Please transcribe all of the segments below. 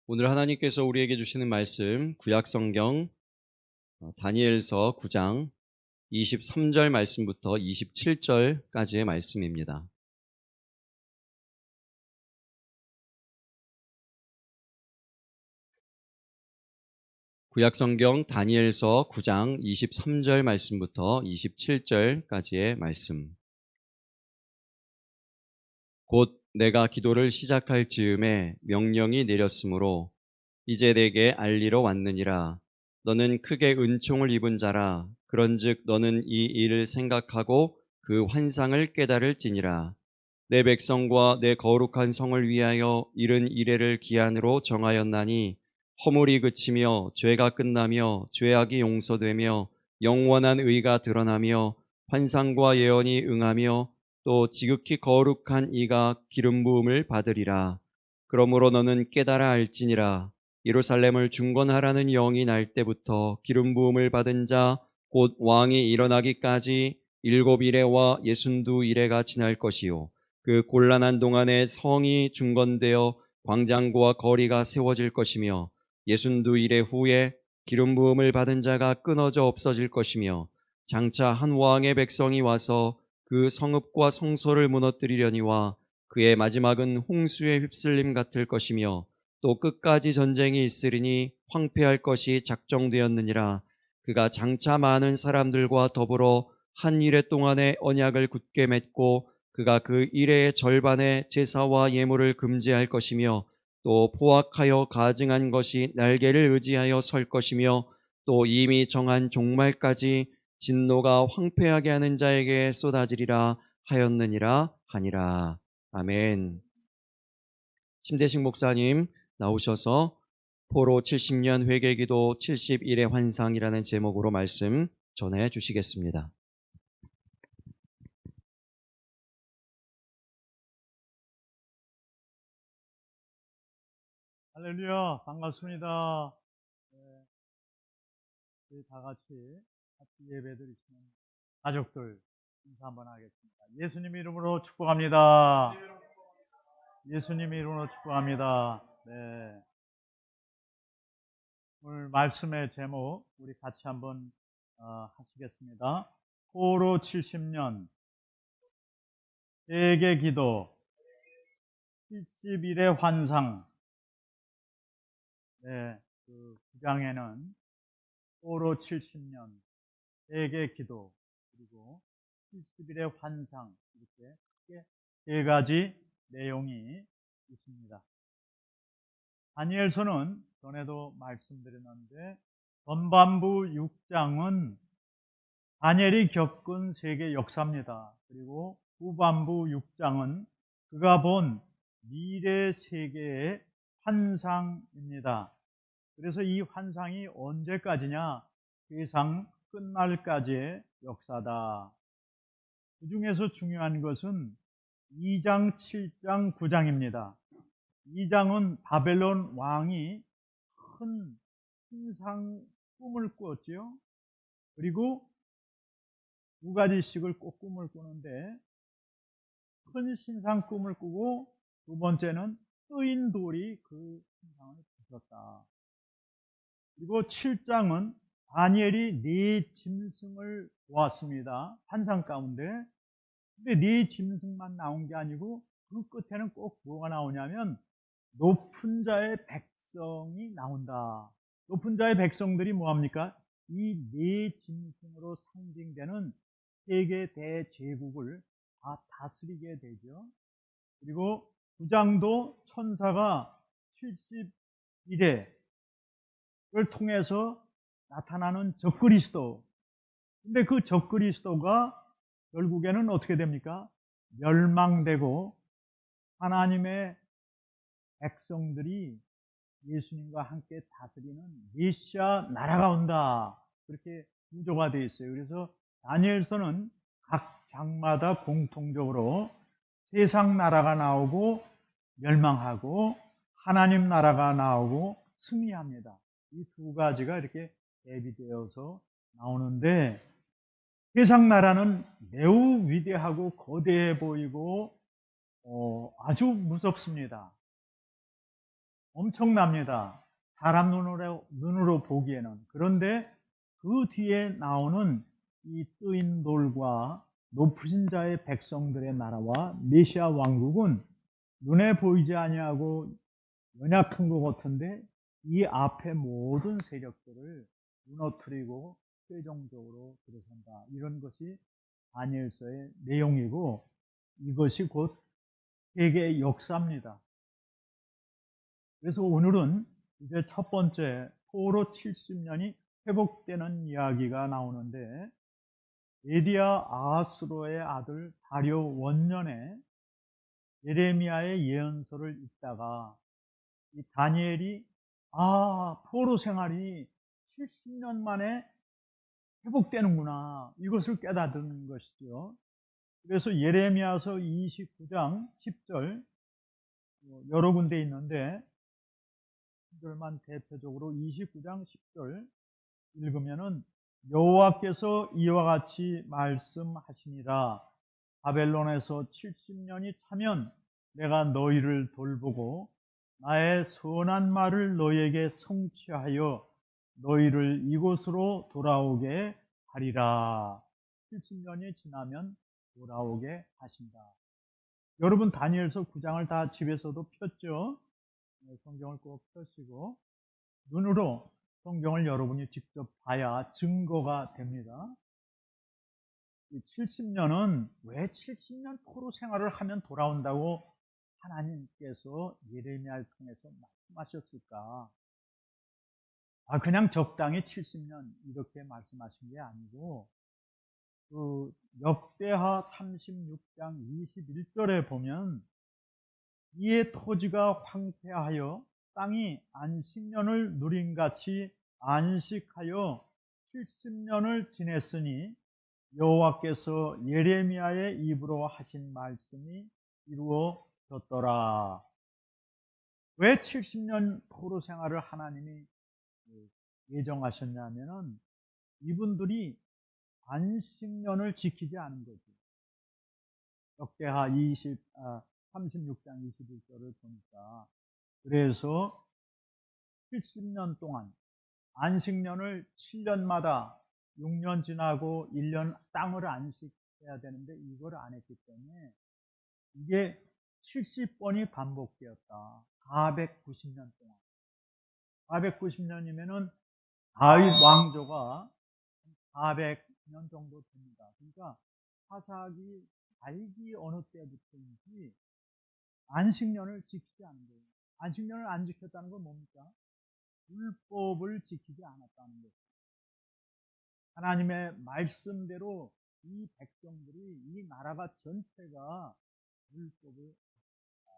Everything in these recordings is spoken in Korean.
오늘 하나님께서 우리에게 주시는 말씀 구약성경 다니엘서 9장 23절 말씀부터 27절까지의 말씀입니다. 구약성경 다니엘서 9장 23절 말씀부터 27절까지의 말씀. 곧 내가 기도를 시작할 즈음에 명령이 내렸으므로 이제 내게 알리러 왔느니라. 너는 크게 은총을 입은 자라. 그런즉 너는 이 일을 생각하고 그 환상을 깨달을지니라. 내 백성과 내 거룩한 성을 위하여 이른 이레를 기한으로 정하였나니 허물이 그치며 죄가 끝나며 죄악이 용서되며 영원한 의가 드러나며 환상과 예언이 응하며 또 지극히 거룩한 이가 기름 부음을 받으리라. 그러므로 너는 깨달아 알지니라. 예루살렘을 중건하라는 영이 날 때부터 기름 부음을 받은 자 곧 왕이 일어나기까지 7이레와 62이레가 지날 것이요 그 곤란한 동안에 성이 중건되어 광장과 거리가 세워질 것이며 62이레 후에 기름 부음을 받은 자가 끊어져 없어질 것이며 장차 한 왕의 백성이 와서 그 성읍과 성소를 무너뜨리려니와 그의 마지막은 홍수에 휩쓸림 같을 것이며 또 끝까지 전쟁이 있으리니 황폐할 것이 작정되었느니라. 그가 장차 많은 사람들과 더불어 한 이레 동안의 언약을 굳게 맺고 그가 그 이레의 절반의 제사와 예물을 금지할 것이며 또 포악하여 가증한 것이 날개를 의지하여 설 것이며 또 이미 정한 종말까지 진노가 황폐하게 하는 자에게 쏟아지리라 하였느니라 하니라. 아멘. 심대식 목사님 나오셔서 포로 70년 회개기도 71의 환상이라는 제목으로 말씀 전해 주시겠습니다. 할렐루야, 반갑습니다. 우리 다 같이 예배드리시는 가족들 인사 한번 하겠습니다. 예수님 이름으로 축복합니다. 예수님 이름으로 축복합니다. 네. 오늘 말씀의 제목 우리 같이 한번 하시겠습니다. 포로 70년 회개 기도 70일의 환상. 네, 그 9장에는 포로 70년 회개 기도 그리고 70일의 환상 이렇게 세 가지 내용이 있습니다. 다니엘서는 전에도 말씀드렸는데 전반부 6장은 다니엘이 겪은 세계 역사입니다. 그리고 후반부 6장은 그가 본 미래 세계의 환상입니다. 그래서 이 환상이 언제까지냐? 세상 끝날까지의 역사다. 그 중에서 중요한 것은 2장, 7장, 9장입니다. 2장은 바벨론 왕이 큰 신상 꿈을 꾸었지요. 그리고 두 가지씩을 꼭 꿈을 꾸는데 큰 신상 꿈을 꾸고 두 번째는 뜨인 돌이 그 신상을 부쉈다. 그리고 7장은 다니엘이 네 짐승을 보았습니다. 환상 가운데. 근데 네 짐승만 나온 게 아니고 그 끝에는 꼭 뭐가 나오냐면 높은 자의 백성이 나온다. 높은 자의 백성들이 뭐합니까? 이 네 짐승으로 상징되는 세계 대제국을 다 다스리게 되죠. 그리고 9장도 천사가 71회를 통해서 나타나는 적그리스도. 근데 그 적그리스도가 결국에는 어떻게 됩니까? 멸망되고 하나님의 백성들이 예수님과 함께 다스리는 메시아 나라가 온다. 그렇게 구조가 되어 있어요. 그래서 다니엘서는 각 장마다 공통적으로 세상 나라가 나오고 멸망하고 하나님 나라가 나오고 승리합니다. 이 두 가지가 이렇게 대비되어서 나오는데 세상 나라는 매우 위대하고 거대해 보이고 아주 무섭습니다. 엄청납니다. 사람 눈으로 보기에는. 그런데 그 뒤에 나오는 이 뜨인 돌과 높으신 자의 백성들의 나라와 메시아 왕국은 눈에 보이지 아니하고 연약한 것 같은데 이 앞에 모든 세력들을 무너뜨리고 최종적으로 들어선다. 이런 것이 다니엘서의 내용이고 이것이 곧 세계의 역사입니다. 그래서 오늘은 이제 첫 번째 포로 70년이 회복되는 이야기가 나오는데 메디아 아하수로의 아들 다리오 원년에 예레미야의 예언서를 읽다가 이 다니엘이 포로 생활이 70년 만에 회복되는구나 이것을 깨닫은 것이죠. 그래서 예레미야서 29장 10절 여러 군데 있는데 10절만 대표적으로 29장 10절 읽으면은 여호와께서 이와 같이 말씀하시니라. 바벨론에서 70년이 차면 내가 너희를 돌보고 나의 선한 말을 너희에게 성취하여 너희를 이곳으로 돌아오게 하리라. 70년이 지나면 돌아오게 하신다. 여러분 다니엘서 9장을 다 집에서도 폈죠? 성경을 꼭 펴시고 눈으로 성경을 여러분이 직접 봐야 증거가 됩니다. 이 70년은 왜 70년 포로 생활을 하면 돌아온다고 하나님께서 예레미야를 통해서 말씀하셨을까? 그냥 적당히 70년 이렇게 말씀하신 게 아니고 그 역대하 36장 21절에 보면 이에 토지가 황폐하여 땅이 안식년을 누림같이 안식하여 70년을 지냈으니 여호와께서 예레미야의 입으로 하신 말씀이 이루어졌더라. 왜 70년 포로 생활을 하나님이 예정하셨냐면은 이분들이 안식년을 지키지 않은 거죠. 역대하 36장 21절을 보니까 그래서 70년 동안 안식년을 7년마다 6년 지나고 1년 땅을 안식해야 되는데 이걸 안 했기 때문에 이게 70번이 반복되었다. 490년 동안. 490년이면은 다윗 왕조가 400년 정도 됩니다. 그러니까 사사기 말기 어느 때부터인지 안식년을 지키지 않은 거예요. 안식년을 안 지켰다는 건 뭡니까? 율법을 지키지 않았다는 것입니다. 하나님의 말씀대로 이 백성들이 이 나라가 전체가 율법을 지켰다.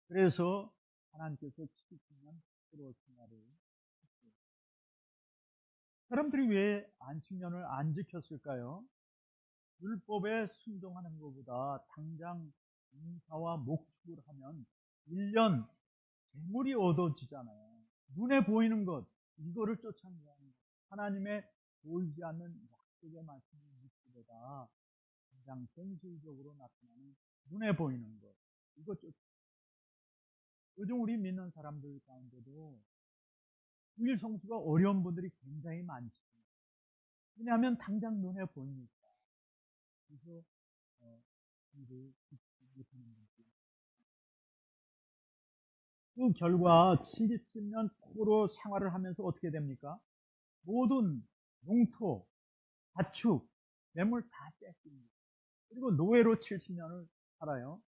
그래서 하나님께서 70년 포로 생활을 했어요. 사람들이 왜 안식년을 안 지켰을까요? 율법에 순종하는 것보다 당장 인사와 목축을 하면 1년 재물이 얻어지잖아요. 눈에 보이는 것, 이거를 쫓아내는 것. 하나님의 보이지 않는 약속의 말씀을 믿기보다 가장 현실적으로 나타나는 눈에 보이는 것, 이거 쫓아. 요즘 우리 믿는 사람들 가운데도 주일 성수가 어려운 분들이 굉장히 많죠. 왜냐하면 당장 눈에 보이니까. 그래서 일을 지키지 못하는 거죠. 그 결과 70년 포로 생활을 하면서 어떻게 됩니까? 모든 농토, 가축, 매물 다 뺏깁니다. 그리고 노예로 70년을 살아요.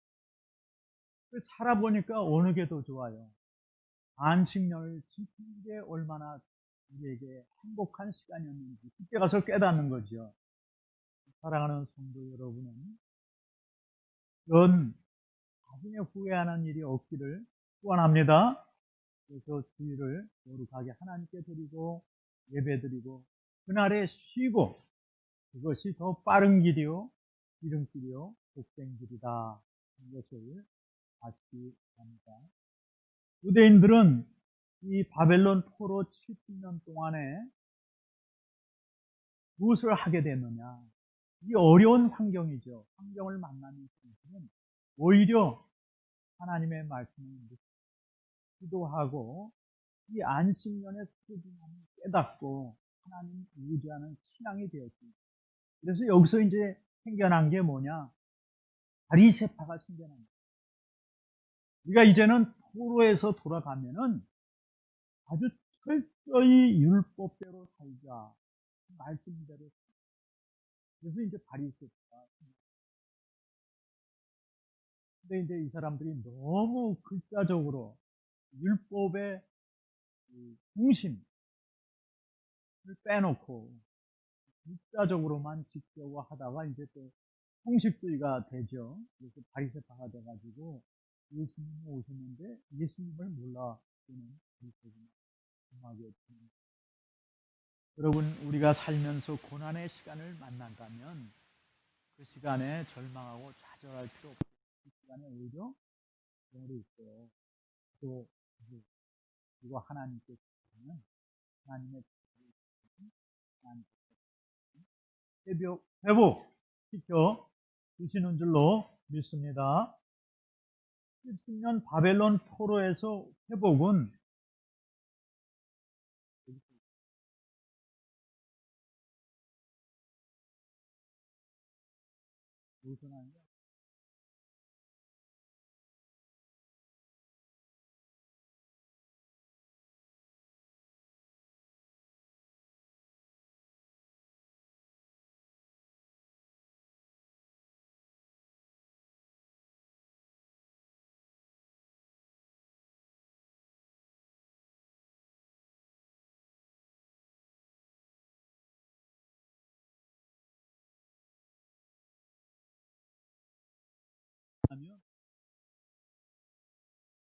살아보니까 어느 게 더 좋아요? 안식년을 지키는 게 얼마나 우리에게 행복한 시간이었는지 그때 가서 깨닫는 거죠. 사랑하는 성도 여러분은 나중에 후회하는 일이 없기를 소원합니다. 그래서 주일을 거룩하게 하나님께 드리고 예배드리고 그날에 쉬고 그것이 더 빠른 길이요 지름길이요 복된 길이다 이것을 알기 합니다. 유대인들은 이 바벨론 포로 70년 동안에 무엇을 하게 됐느냐? 이 어려운 환경이죠. 환경을 만나는 사람들은 오히려 하나님의 말씀을 기도하고 이 안식년의 소중함을 깨닫고 하나님 의지하는 신앙이 되었습니다. 그래서 여기서 이제 생겨난 게 뭐냐? 바리새파가 생겨난 거예요. 우리가 이제는 포로에서 돌아가면은 아주 철저히 율법대로 살자, 말씀대로. 그래서 이제 바리새파가. 근데 이제 이 사람들이 너무 글자적으로 율법의 중심을 빼놓고 글자적으로만 지켜하다가 이제 또 형식주의가 되죠. 그래서 바리새파가 돼가지고 예수님이 오셨는데 예수님을 몰라주는 음악에. 여러분, 우리가 살면서 고난의 시간을 만난다면 그 시간에 절망하고 좌절할 필요 없고 그 시간에 오히려 영으로 있고 또 그리고 하나님께 주시면 하나님의 회복시켜 주시는 줄로 믿습니다. 70년 바벨론 포로에서 회복은 무슨 말이냐?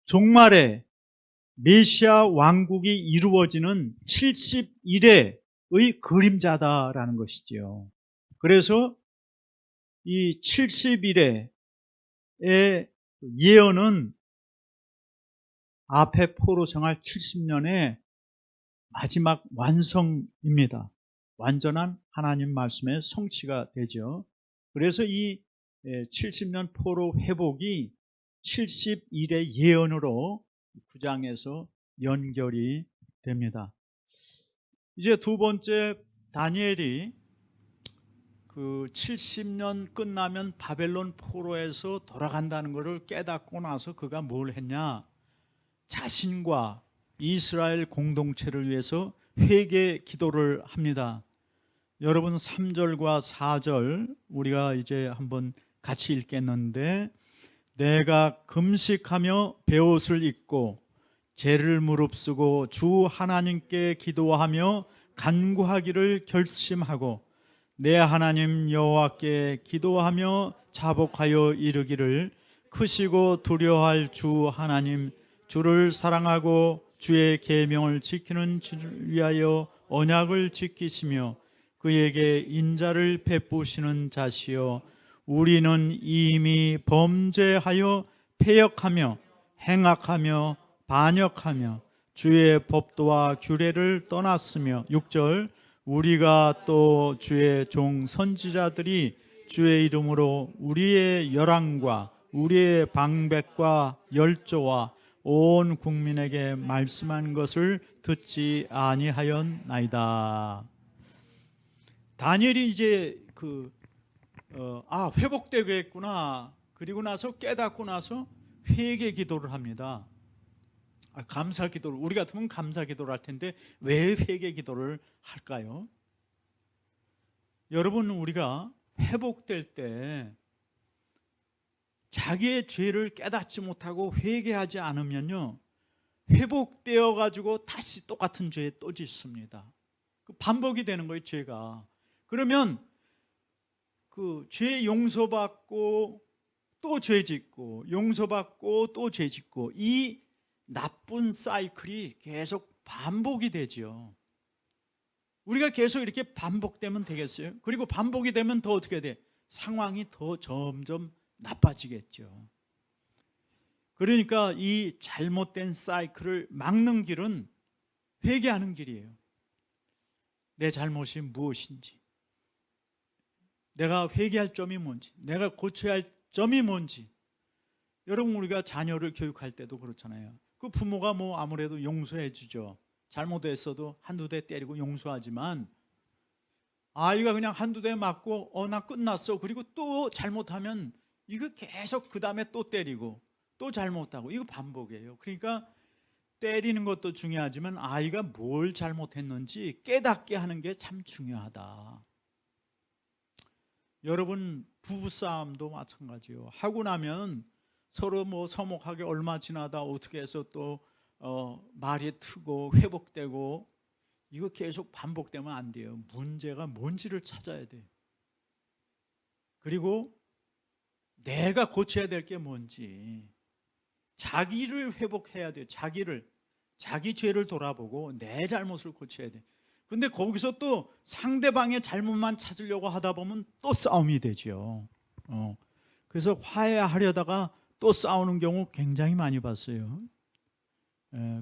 종말에 메시아 왕국이 이루어지는 70일의 그림자다라는 것이지요. 그래서 이 70일의 예언은 앞에 포로 생활 70년의 마지막 완성입니다. 완전한 하나님 말씀의 성취가 되죠. 그래서 이 70년 포로 회복이 70일의 예언으로 9장에서 연결이 됩니다. 이제 두 번째, 다니엘이 그 70년 끝나면 바벨론 포로에서 돌아간다는 것을 깨닫고 나서 그가 뭘 했냐? 자신과 이스라엘 공동체를 위해서 회개 기도를 합니다. 여러분 3절과 4절 우리가 이제 한번 같이 읽겠는데, 내가 금식하며 베옷을 입고 죄를 무릅쓰고 주 하나님께 기도하며 간구하기를 결심하고 내 하나님 여호와께 기도하며 자복하여 이르기를, 크시고 두려워할 주 하나님, 주를 사랑하고 주의 계명을 지키는 주를 위하여 언약을 지키시며 그에게 인자를 베푸시는 자시여, 우리는 이미 범죄하여 패역하며 행악하며 반역하며 주의 법도와 규례를 떠났으며, 6절, 우리가 또 주의 종 선지자들이 주의 이름으로 우리의 열왕과 우리의 방백과 열조와 온 국민에게 말씀한 것을 듣지 아니하였나이다. 다니엘이 이제 회복되겠구나, 그리고 나서 깨닫고 나서 회개 기도를 합니다. 감사 기도를, 우리 같으면 감사 기도를 할 텐데 왜 회개 기도를 할까요? 여러분, 우리가 회복될 때 자기의 죄를 깨닫지 못하고 회개하지 않으면요, 회복되어 가지고 다시 똑같은 죄에 또 짓습니다. 반복이 되는 거예요, 죄가. 그러면 그 죄 용서받고 또 죄 짓고 용서받고 또 죄 짓고, 이 나쁜 사이클이 계속 반복이 되죠. 우리가 계속 이렇게 반복되면 되겠어요? 그리고 반복이 되면 더 어떻게 돼? 상황이 더 점점 나빠지겠죠. 그러니까 이 잘못된 사이클을 막는 길은 회개하는 길이에요. 내 잘못이 무엇인지, 내가 회개할 점이 뭔지, 내가 고쳐야 할 점이 뭔지, 여러분 우리가 자녀를 교육할 때도 그렇잖아요. 그 부모가 뭐 아무래도 용서해 주죠. 잘못했어도 한두 대 때리고 용서하지만 아이가 그냥 한두 대 맞고 나 끝났어. 그리고 또 잘못하면 이거 계속 그 다음에 또 때리고 또 잘못하고 이거 반복이에요. 그러니까 때리는 것도 중요하지만 아이가 뭘 잘못했는지 깨닫게 하는 게 참 중요하다. 여러분 부부싸움도 마찬가지예요. 하고 나면 서로 뭐 서먹하게 얼마 지나다 어떻게 해서 또 말이 트고 회복되고 이거 계속 반복되면 안 돼요. 문제가 뭔지를 찾아야 돼요. 그리고 내가 고쳐야 될 게 뭔지 자기를 회복해야 돼요. 자기 죄를 돌아보고 내 잘못을 고쳐야 돼요. 근데 거기서 또 상대방의 잘못만 찾으려고 하다 보면 또 싸움이 되죠. 그래서 화해하려다가 또 싸우는 경우 굉장히 많이 봤어요.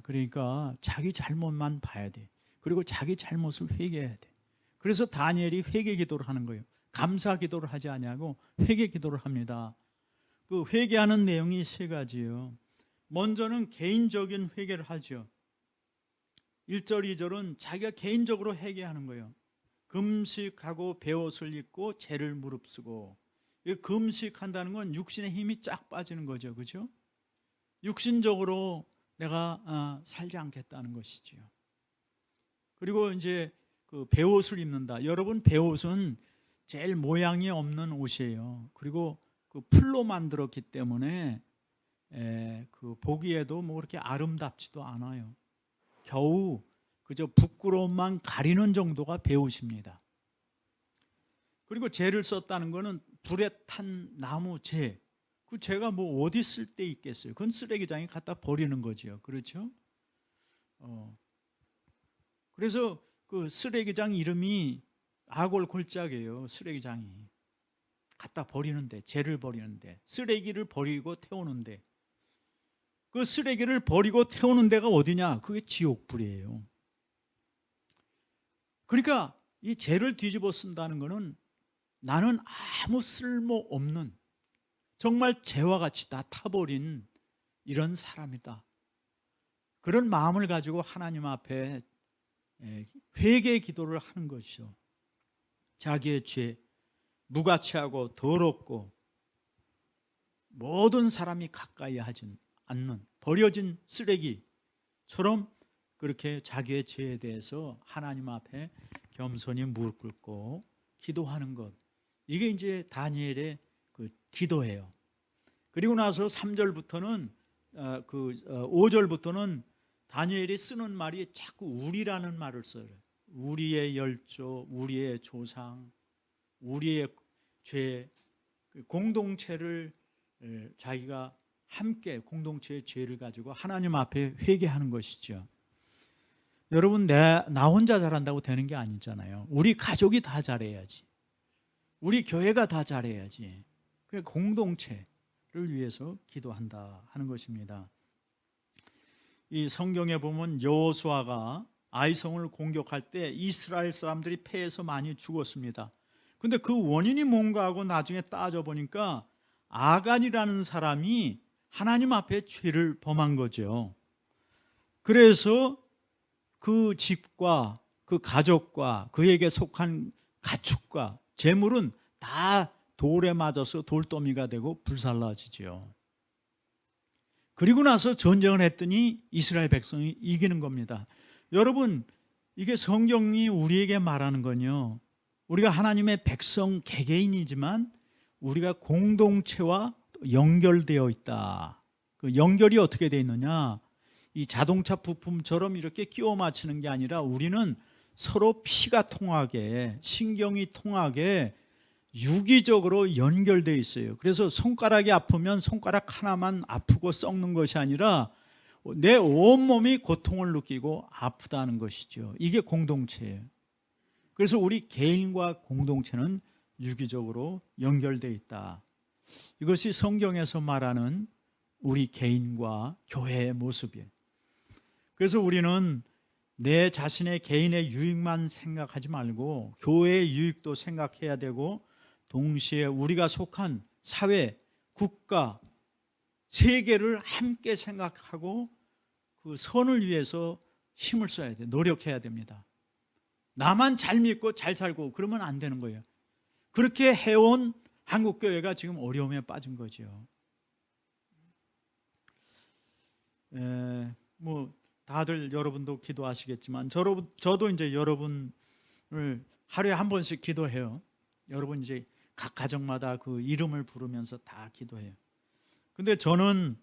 그러니까 자기 잘못만 봐야 돼. 그리고 자기 잘못을 회개해야 돼. 그래서 다니엘이 회개 기도를 하는 거예요. 감사 기도를 하지 아니하고 회개 기도를 합니다. 그 회개하는 내용이 세 가지예요. 먼저는 개인적인 회개를 하죠. 1절, 2절은 자기가 개인적으로 회개하는 거예요. 금식하고 베옷을 입고 죄를 무릅쓰고. 금식한다는 건 육신의 힘이 쫙 빠지는 거죠. 그렇죠? 육신적으로 내가 살지 않겠다는 것이지요. 그리고 이제 그 베옷을 입는다. 여러분 베옷은 제일 모양이 없는 옷이에요. 그리고 그 풀로 만들었기 때문에 그 보기에도 뭐 그렇게 아름답지도 않아요. 겨우 그저 부끄러움만 가리는 정도가 베옷입니다. 그리고 재를 썼다는 것은 불에 탄 나무 재. 그 재가 뭐 어디 쓸 데 있겠어요? 그건 쓰레기장에 갖다 버리는 거죠. 그렇죠? 그래서 그 쓰레기장 이름이 아골골짜기예요. 쓰레기장이 갖다 버리는데, 재를 버리는데, 쓰레기를 버리고 태우는데, 그 쓰레기를 버리고 태우는 데가 어디냐? 그게 지옥불이에요. 그러니까 이 재를 뒤집어 쓴다는 것은 나는 아무 쓸모 없는, 정말 재와 같이 다 타버린 이런 사람이다. 그런 마음을 가지고 하나님 앞에 회개 기도를 하는 것이죠. 자기의 죄, 무가치하고 더럽고 모든 사람이 가까이 하지 않는 버려진 쓰레기처럼 그렇게 자기의 죄에 대해서 하나님 앞에 겸손히 무릎 꿇고 기도하는 것, 이게 이제 다니엘의 그 기도예요. 그리고 나서 3절부터는 5절부터는 다니엘이 쓰는 말이 자꾸 우리라는 말을 써요. 우리의 열조, 우리의 조상, 우리의 죄, 공동체를 자기가 함께 공동체의 죄를 가지고 하나님 앞에 회개하는 것이죠. 여러분 나 혼자 잘한다고 되는 게 아니잖아요. 우리 가족이 다 잘해야지. 우리 교회가 다 잘해야지. 그 공동체를 위해서 기도한다 하는 것입니다. 이 성경에 보면 여호수아가 아이성을 공격할 때 이스라엘 사람들이 패해서 많이 죽었습니다. 근데 그 원인이 뭔가 하고 나중에 따져보니까 아간이라는 사람이 하나님 앞에 죄를 범한 거죠. 그래서 그 집과 그 가족과 그에게 속한 가축과 재물은 다 돌에 맞아서 돌더미가 되고 불살라지죠. 그리고 나서 전쟁을 했더니 이스라엘 백성이 이기는 겁니다. 여러분, 이게 성경이 우리에게 말하는 건요, 우리가 하나님의 백성 개개인이지만 우리가 공동체와 연결되어 있다. 그 연결이 어떻게 되어 있느냐? 이 자동차 부품처럼 이렇게 끼워 맞추는 게 아니라 우리는 서로 피가 통하게, 신경이 통하게 유기적으로 연결되어 있어요. 그래서 손가락이 아프면 손가락 하나만 아프고 썩는 것이 아니라 내 온몸이 고통을 느끼고 아프다는 것이죠. 이게 공동체예요. 그래서 우리 개인과 공동체는 유기적으로 연결되어 있다. 이것이 성경에서 말하는 우리 개인과 교회의 모습이에요. 그래서 우리는 내 자신의 개인의 유익만 생각하지 말고 교회의 유익도 생각해야 되고, 동시에 우리가 속한 사회, 국가, 세계를 함께 생각하고 그 선을 위해서 힘을 써야 돼요. 노력해야 됩니다. 나만 잘 믿고 잘 살고 그러면 안 되는 거예요. 그렇게 해온 한국교회가 지금 어려움에 빠진 거죠. 뭐 다들 여러분도 기도하시겠지만 저도 이제 여러분을 하루에 한 번씩 기도해요. 여러분 이제 각 가정마다 그 이름을 부르면서 다 기도해요. 근데 저는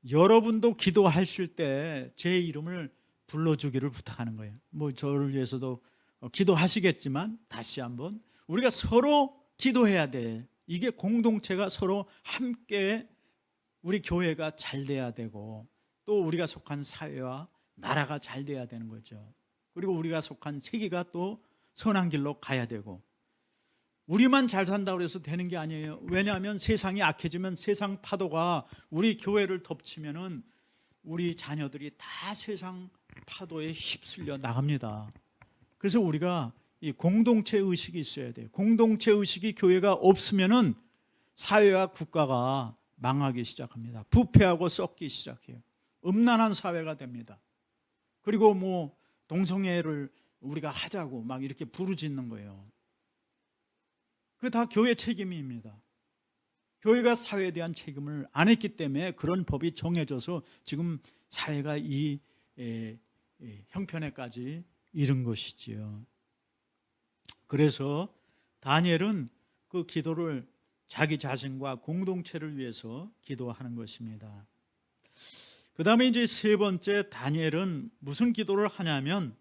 여러분도 기도하실 때 제 이름을 불러주기를 부탁하는 거예요. 뭐 저를 위해서도 기도하시겠지만 다시 한번 우리가 서로 기도해야 돼. 이게 공동체가 서로 함께 우리 교회가 잘 돼야 되고 또 우리가 속한 사회와 나라가 잘 돼야 되는 거죠. 그리고 우리가 속한 세계가 또 선한 길로 가야 되고 우리만 잘 산다고 해서 되는 게 아니에요. 왜냐하면 세상이 악해지면 세상 파도가 우리 교회를 덮치면은 우리 자녀들이 다 세상 파도에 휩쓸려 나갑니다. 그래서 우리가 이 공동체 의식이 있어야 돼요. 공동체 의식이 교회가 없으면은 사회와 국가가 망하기 시작합니다. 부패하고 썩기 시작해요. 음란한 사회가 됩니다. 그리고 뭐 동성애를 우리가 하자고 막 이렇게 부르짖는 거예요. 그게 다 교회 책임입니다. 교회가 사회에 대한 책임을 안 했기 때문에 그런 법이 정해져서 지금 사회가 이 형편에까지 이른 것이지요. 그래서 다니엘은 그 기도를 자기 자신과 공동체를 위해서 기도하는 것입니다. 그 다음에 이제 세 번째 다니엘은 무슨 기도를 하냐면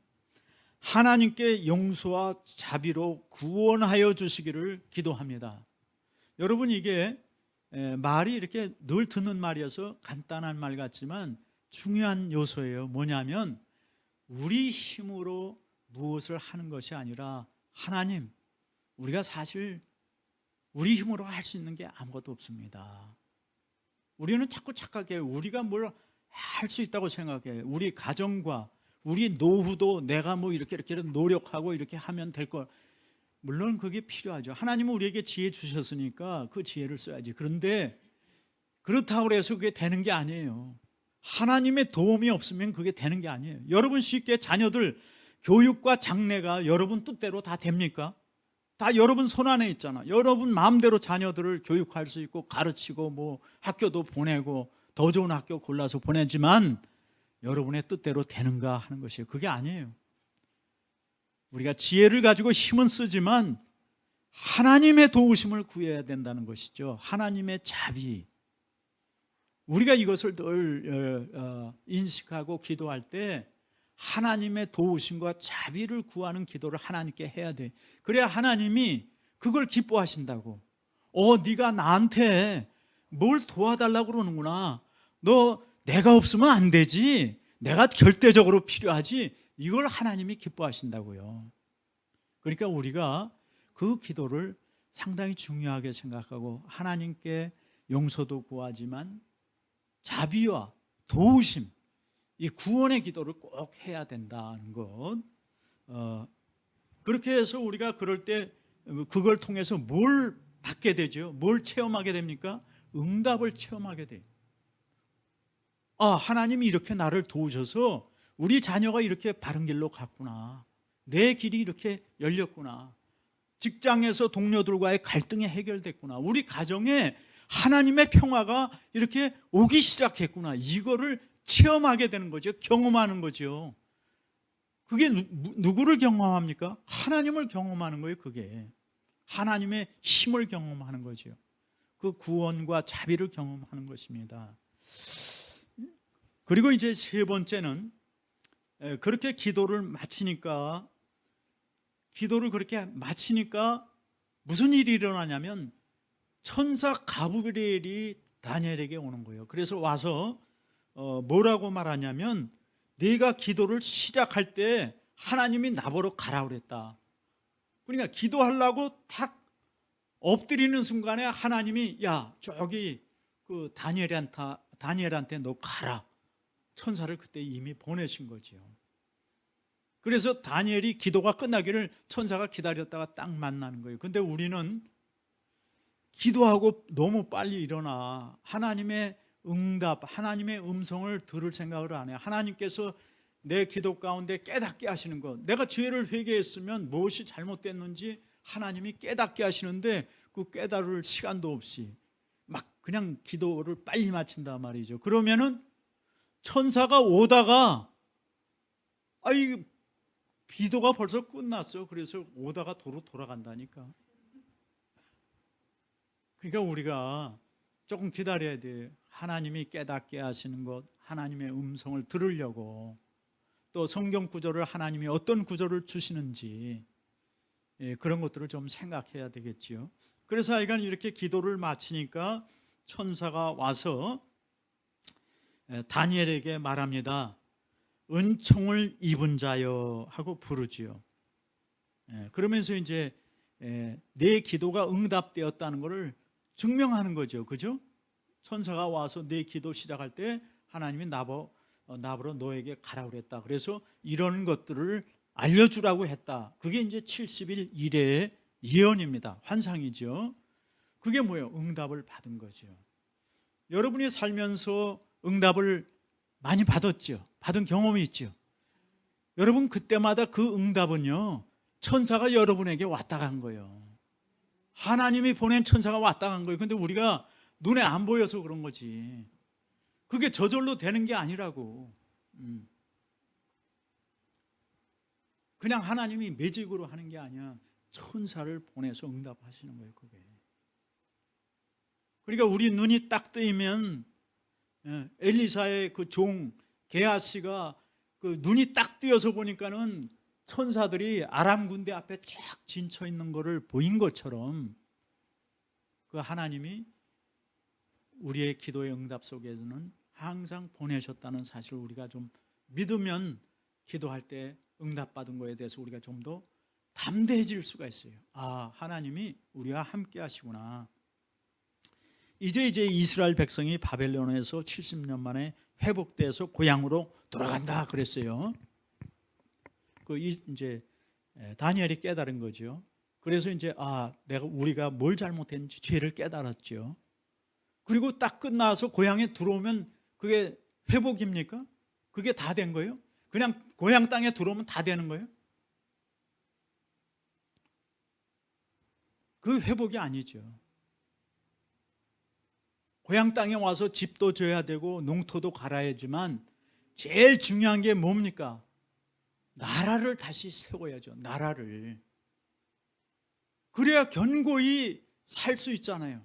하나님께 용서와 자비로 구원하여 주시기를 기도합니다. 여러분 이게 말이 이렇게 늘 듣는 말이어서 간단한 말 같지만 중요한 요소예요. 뭐냐면 우리 힘으로 무엇을 하는 것이 아니라 하나님, 우리가 사실 우리 힘으로 할 수 있는 게 아무것도 없습니다. 우리는 자꾸 착각해요. 우리가 뭘 할 수 있다고 생각해요. 우리 가정과 우리 노후도 내가 뭐 이렇게 노력하고 이렇게 하면 될 거. 물론 그게 필요하죠. 하나님은 우리에게 지혜 주셨으니까 그 지혜를 써야지. 그런데 그렇다고 해서 그게 되는 게 아니에요. 하나님의 도움이 없으면 그게 되는 게 아니에요. 여러분 쉽게 자녀들 교육과 장래가 여러분 뜻대로 다 됩니까? 다 여러분 손 안에 있잖아. 여러분 마음대로 자녀들을 교육할 수 있고 가르치고 뭐 학교도 보내고 더 좋은 학교 골라서 보내지만 여러분의 뜻대로 되는가 하는 것이에요. 그게 아니에요. 우리가 지혜를 가지고 힘은 쓰지만 하나님의 도우심을 구해야 된다는 것이죠. 하나님의 자비. 우리가 이것을 늘 인식하고 기도할 때 하나님의 도우심과 자비를 구하는 기도를 하나님께 해야 돼. 그래야 하나님이 그걸 기뻐하신다고. 네가 나한테 뭘 도와달라고 그러는구나. 너 내가 없으면 안 되지. 내가 절대적으로 필요하지. 이걸 하나님이 기뻐하신다고요. 그러니까 우리가 그 기도를 상당히 중요하게 생각하고 하나님께 용서도 구하지만 자비와 도우심, 이 구원의 기도를 꼭 해야 된다는 것. 그렇게 해서 우리가 그럴 때 그걸 통해서 뭘 받게 되죠? 뭘 체험하게 됩니까? 응답을 체험하게 돼요. 하나님이 이렇게 나를 도우셔서 우리 자녀가 이렇게 바른 길로 갔구나. 내 길이 이렇게 열렸구나. 직장에서 동료들과의 갈등이 해결됐구나. 우리 가정에 하나님의 평화가 이렇게 오기 시작했구나. 이거를 체험하게 되는 거죠. 경험하는 거죠. 그게 누구를 경험합니까? 하나님을 경험하는 거예요. 그게 하나님의 힘을 경험하는 거죠. 그 구원과 자비를 경험하는 것입니다. 그리고 이제 세 번째는 그렇게 기도를 마치니까 무슨 일이 일어나냐면 천사 가브리엘이 다니엘에게 오는 거예요. 그래서 와서 뭐라고 말하냐면 네가 기도를 시작할 때 하나님이 나보러 가라 그랬다. 그러니까 기도하려고 탁 엎드리는 순간에 하나님이 저기 그 다니엘한테 너 가라. 천사를 그때 이미 보내신 거죠. 그래서 다니엘이 기도가 끝나기를 천사가 기다렸다가 딱 만나는 거예요. 근데 우리는 기도하고 너무 빨리 일어나 하나님의 응답, 하나님의 음성을 들을 생각을 안 해요. 하나님께서 내 기도 가운데 깨닫게 하시는 것, 내가 죄를 회개했으면 무엇이 잘못됐는지 하나님이 깨닫게 하시는데 그 깨달을 시간도 없이 막 그냥 기도를 빨리 마친단 말이죠. 그러면은 천사가 오다가 아이 기도가 벌써 끝났어. 그래서 오다가 도로 돌아간다니까. 그러니까 우리가 조금 기다려야 돼. 하나님이 깨닫게 하시는 것, 하나님의 음성을 들으려고, 또 성경 구절을 하나님이 어떤 구절을 주시는지, 그런 것들을 좀 생각해야 되겠지요. 그래서 하여간 이렇게 기도를 마치니까 천사가 와서 다니엘에게 말합니다. 은총을 입은 자여 하고 부르지요. 그러면서 이제 내 기도가 응답되었다는 것을 증명하는 거죠. 그죠? 천사가 와서 내 기도 시작할 때 하나님이 나보러 너에게 가라 그랬다. 그래서 이런 것들을 알려주라고 했다. 그게 이제 70일 이래의 예언입니다. 환상이죠. 그게 뭐예요? 응답을 받은 거죠. 여러분이 살면서 응답을 많이 받았죠. 받은 경험이 있죠. 여러분 그때마다 그 응답은요, 천사가 여러분에게 왔다 간 거예요. 하나님이 보낸 천사가 왔다 간 거예요. 근데 우리가 눈에 안 보여서 그런 거지. 그게 저절로 되는 게 아니라고. 그냥 하나님이 매직으로 하는 게 아니야. 천사를 보내서 응답하시는 거예요. 그게. 그러니까 우리 눈이 딱 뜨이면 엘리사의 그 종 게하시가 그 눈이 딱 뜨여서 보니까는 천사들이 아람 군대 앞에 쫙 진쳐 있는 것을 보인 것처럼 그 하나님이 우리의 기도의 응답 속에서는 항상 보내셨다는 사실을 우리가 좀 믿으면 기도할 때 응답받은 거에 대해서 우리가 좀 더 담대해질 수가 있어요. 아, 하나님이 우리와 함께 하시구나. 이제 이스라엘 백성이 바벨론에서 70년 만에 회복돼서 고향으로 돌아간다 그랬어요. 이제 다니엘이 깨달은 거죠. 그래서 이제 우리가 뭘 잘못했는지 죄를 깨달았죠. 그리고 딱 끝나서 고향에 들어오면 그게 회복입니까? 그게 다 된 거예요? 그냥 고향 땅에 들어오면 다 되는 거예요? 그 회복이 아니죠. 고향 땅에 와서 집도 져야 되고 농토도 갈아야지만 제일 중요한 게 뭡니까? 나라를 다시 세워야죠. 나라를. 그래야 견고히 살 수 있잖아요.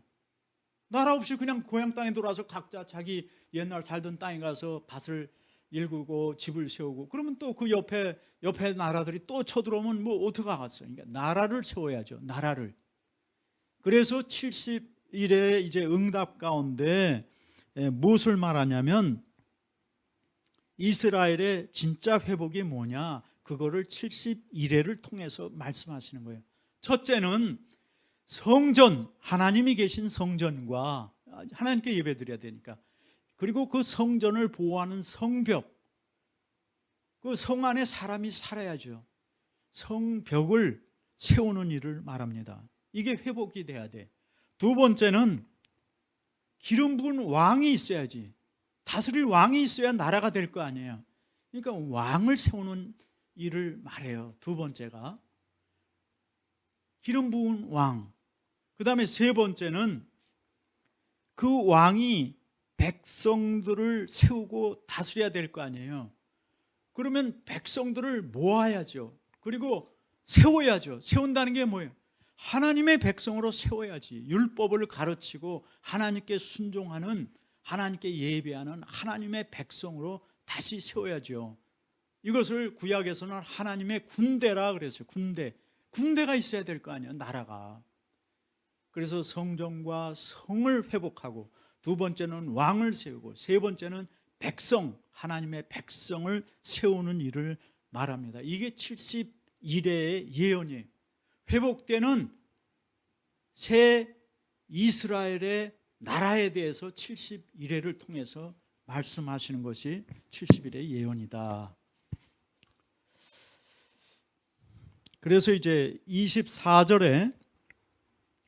나라 없이 그냥 고향 땅에 돌아서 각자 자기 옛날 살던 땅에 가서 밭을 일구고 집을 세우고 그러면 또 그 옆에 나라들이 또 쳐들어오면 뭐 어떡하겠어요. 그러니까 나라를 세워야죠. 나라를. 그래서 70일의 이제 응답 가운데 무엇을 말하냐면 이스라엘의 진짜 회복이 뭐냐? 그거를 70일회를 통해서 말씀하시는 거예요. 첫째는 성전, 하나님이 계신 성전과 하나님께 예배드려야 되니까, 그리고 그 성전을 보호하는 성벽, 그 성 안에 사람이 살아야죠. 성벽을 세우는 일을 말합니다. 이게 회복이 돼야 돼. 두 번째는 기름 부은 왕이 있어야지. 다스릴 왕이 있어야 나라가 될 거 아니에요. 그러니까 왕을 세우는 일을 말해요. 두 번째가 기름 부은 왕. 그 다음에 세 번째는 그 왕이 백성들을 세우고 다스려야 될 거 아니에요. 그러면 백성들을 모아야죠. 그리고 세워야죠. 세운다는 게 뭐예요? 하나님의 백성으로 세워야지. 율법을 가르치고 하나님께 순종하는, 하나님께 예배하는 하나님의 백성으로 다시 세워야죠. 이것을 구약에서는 하나님의 군대라 그랬어요. 군대가 있어야 될 거 아니에요. 나라가. 그래서 성전과 성을 회복하고, 두 번째는 왕을 세우고, 세 번째는 백성, 하나님의 백성을 세우는 일을 말합니다. 이게 70일의 예언이에요. 회복되는 새 이스라엘의 나라에 대해서 70일회를 통해서 말씀하시는 것이 70일의 예언이다. 그래서 이제 24절에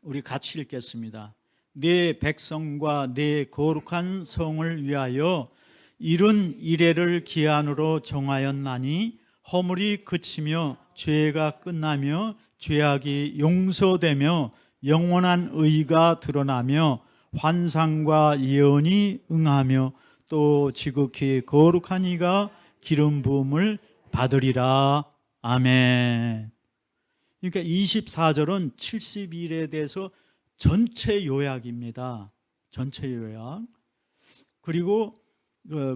우리 같이 읽겠습니다. 내 백성과 내 거룩한 성을 위하여 이른 이래를 기한으로 정하였나니 허물이 그치며 죄가 끝나며 죄악이 용서되며 영원한 의가 드러나며 환상과 예언이 응하며 또 지극히 거룩한 이가 기름 부음을 받으리라. 아멘. 그러니까 24절은 70일에 대해서 전체 요약입니다. 전체 요약. 그리고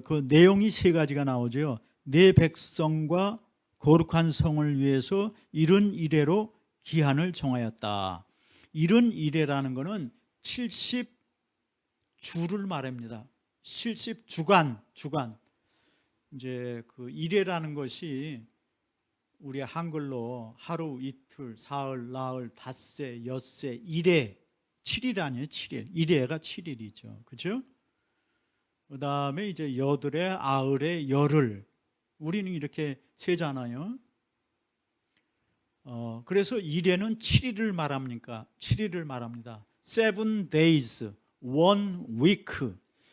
그 내용이 세 가지가 나오죠. 내 백성과 거룩한 성을 위해서 이른 이래로 기한을 정하였다. 이른 이래라는 것은 70주를 말합니다. 70주간, 주간. 이제 그 이래라는 것이 우리 한글로 하루, 이틀, 사흘, 나흘, 닷새, 엿새, 일해. 7일 아니에요, 7일. 일해가 7일이죠. 그죠? 그 다음에 이제 여들에, 아흘에, 열흘. 우리는 이렇게 세잖아요. 그래서 일해는 7일을 말합니까? 7일을 말합니다. 7 days, 1 week.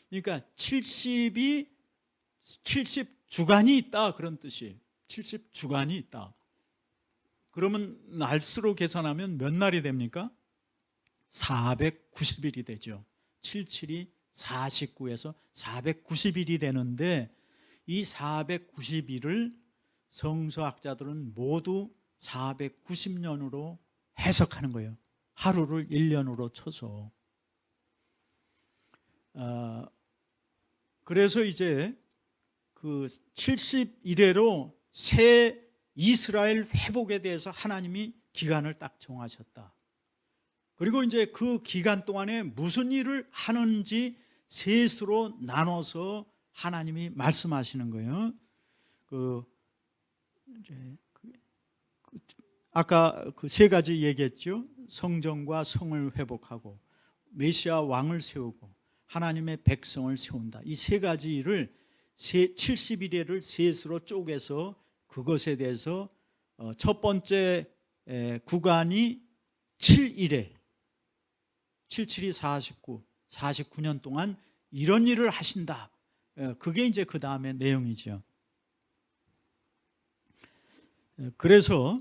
그러니까 70주간이 있다, 그런 뜻이에요. 70주간이 있다. 그러면 날수로 계산하면 몇 날이 됩니까? 490일이 되죠. 77이 49에서 490일이 되는데 이 490일을 성서학자들은 모두 490년으로 해석하는 거예요. 하루를 1년으로 쳐서. 그래서 이제 그 70일에로 새 이스라엘 회복에 대해서 하나님이 기간을 딱 정하셨다. 그리고 이제 그 기간 동안에 무슨 일을 하는지 셋으로 나눠서 하나님이 말씀하시는 거예요. 아까 그 세 가지 얘기했죠. 성전과 성을 회복하고 메시아 왕을 세우고 하나님의 백성을 세운다. 이 세 가지 일을 70일을 셋으로 쪼개서 그것에 대해서 첫 번째 구간이 7일에 77이 49, 49년 동안 이런 일을 하신다. 그게 이제 그 다음에 내용이죠. 그래서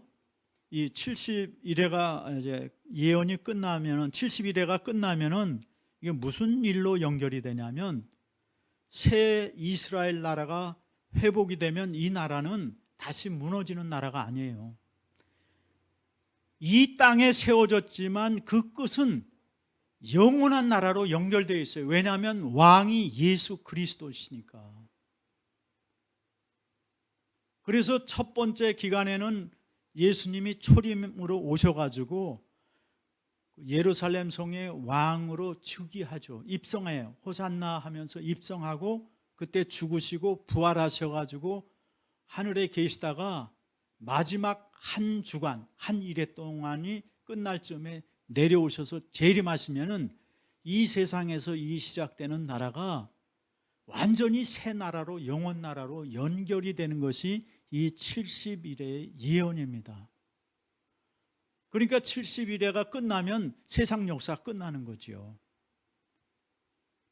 이 70일회가 이제 예언이 끝나면은 70일회가 끝나면은 이게 무슨 일로 연결이 되냐면 새 이스라엘 나라가 회복이 되면 이 나라는 다시 무너지는 나라가 아니에요. 이 땅에 세워졌지만 그 끝은 영원한 나라로 연결되어 있어요. 왜냐하면 왕이 예수 그리스도시니까. 그래서 첫 번째 기간에는 예수님이 초림으로 오셔가지고 예루살렘 성에 왕으로 즉위하죠. 입성해요. 호산나 하면서 입성하고 그때 죽으시고 부활하셔가지고 하늘에 계시다가 마지막 한 주간, 한 일해 동안이 끝날 쯤에 내려오셔서 재림하시면은 이 세상에서 이 시작되는 나라가 완전히 새 나라로 영원 나라로 연결이 되는 것이 이 70일의 예언입니다. 그러니까 70일회가 끝나면 세상 역사 끝나는 거죠.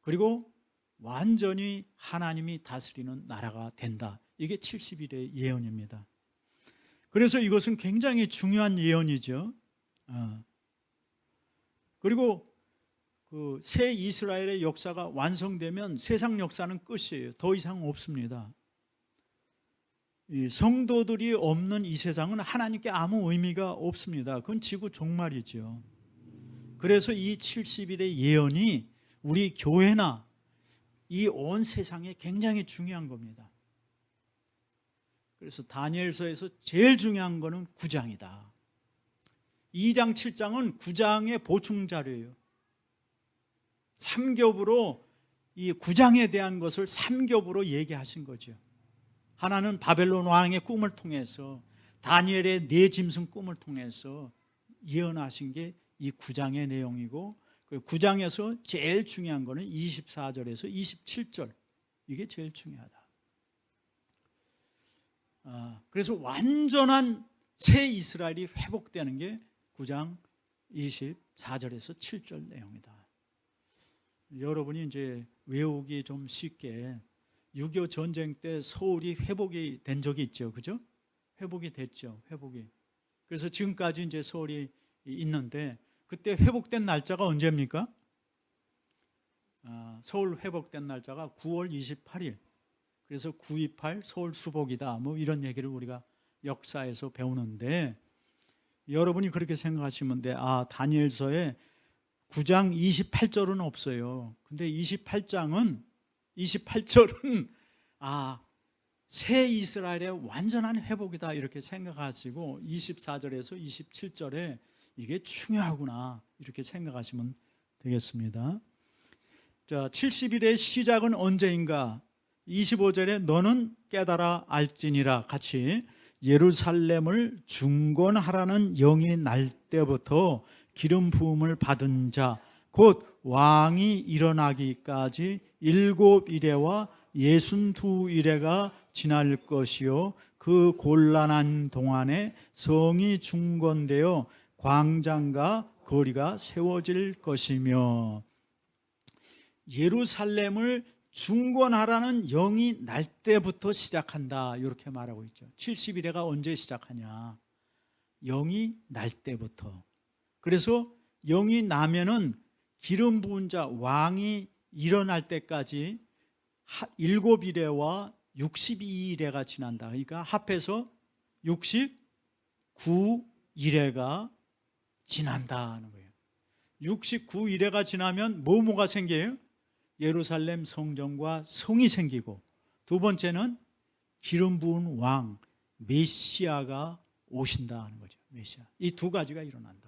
그리고 완전히 하나님이 다스리는 나라가 된다. 이게 70일의 예언입니다. 그래서 이것은 굉장히 중요한 예언이죠. 그리고 그 새 이스라엘의 역사가 완성되면 세상 역사는 끝이에요. 더 이상 없습니다. 이 성도들이 없는 이 세상은 하나님께 아무 의미가 없습니다. 그건 지구 종말이죠. 그래서 이 70일의 예언이 우리 교회나 이 온 세상에 굉장히 중요한 겁니다. 그래서 다니엘서에서 제일 중요한 거는 9장이다. 2장, 7장은 9장의 보충 자료예요. 3겹으로 이 9장에 대한 것을 3겹으로 얘기하신 거죠. 하나는 바벨론 왕의 꿈을 통해서 다니엘의 네 짐승 꿈을 통해서 예언하신 게 이 9장의 내용이고 그 9장에서 제일 중요한 거는 24절에서 27절 이게 제일 중요하다. 그래서 완전한 새 이스라엘이 회복되는 게 9장 24절에서 7절 내용이다. 여러분이 이제 외우기 좀 쉽게 6.25 전쟁 때 서울이 회복이 된 적이 있죠. 그죠? 회복이 됐죠. 회복이. 그래서 지금까지 이제 서울이 있는데 그때 회복된 날짜가 언제입니까? 서울 회복된 날짜가 9월 28일. 그래서 9.28 서울 수복이다. 뭐 이런 얘기를 우리가 역사에서 배우는데 여러분이 그렇게 생각하시면 돼. 다니엘서에 9장 28절은 없어요. 근데 28절은 새 이스라엘의 완전한 회복이다 이렇게 생각하시고 24절에서 27절에 이게 중요하구나 이렇게 생각하시면 되겠습니다. 자, 70일의 시작은 언제인가? 25절에 너는 깨달아 알지니라 같이 예루살렘을 중건하라는 영이 날 때부터 기름 부음을 받은 자 곧 왕이 일어나기까지 7이레와 62이레가 지날 것이요 그 곤란한 동안에 성이 중건되어 광장과 거리가 세워질 것이며 예루살렘을 중건하라는 영이 날 때부터 시작한다 이렇게 말하고 있죠. 70일에가 언제 시작하냐? 영이 날 때부터. 그래서 영이 나면은 기름 부은 자 왕이 일어날 때까지 7일에와 62일에가 지난다. 그러니까 합해서 69일에가 지난다는 거예요. 69일에가 지나면 뭐가 생겨요? 예루살렘 성전과 성이 생기고 두 번째는 기름 부은 왕 메시아가 오신다는 거죠. 메시아. 이 두 가지가 일어난다.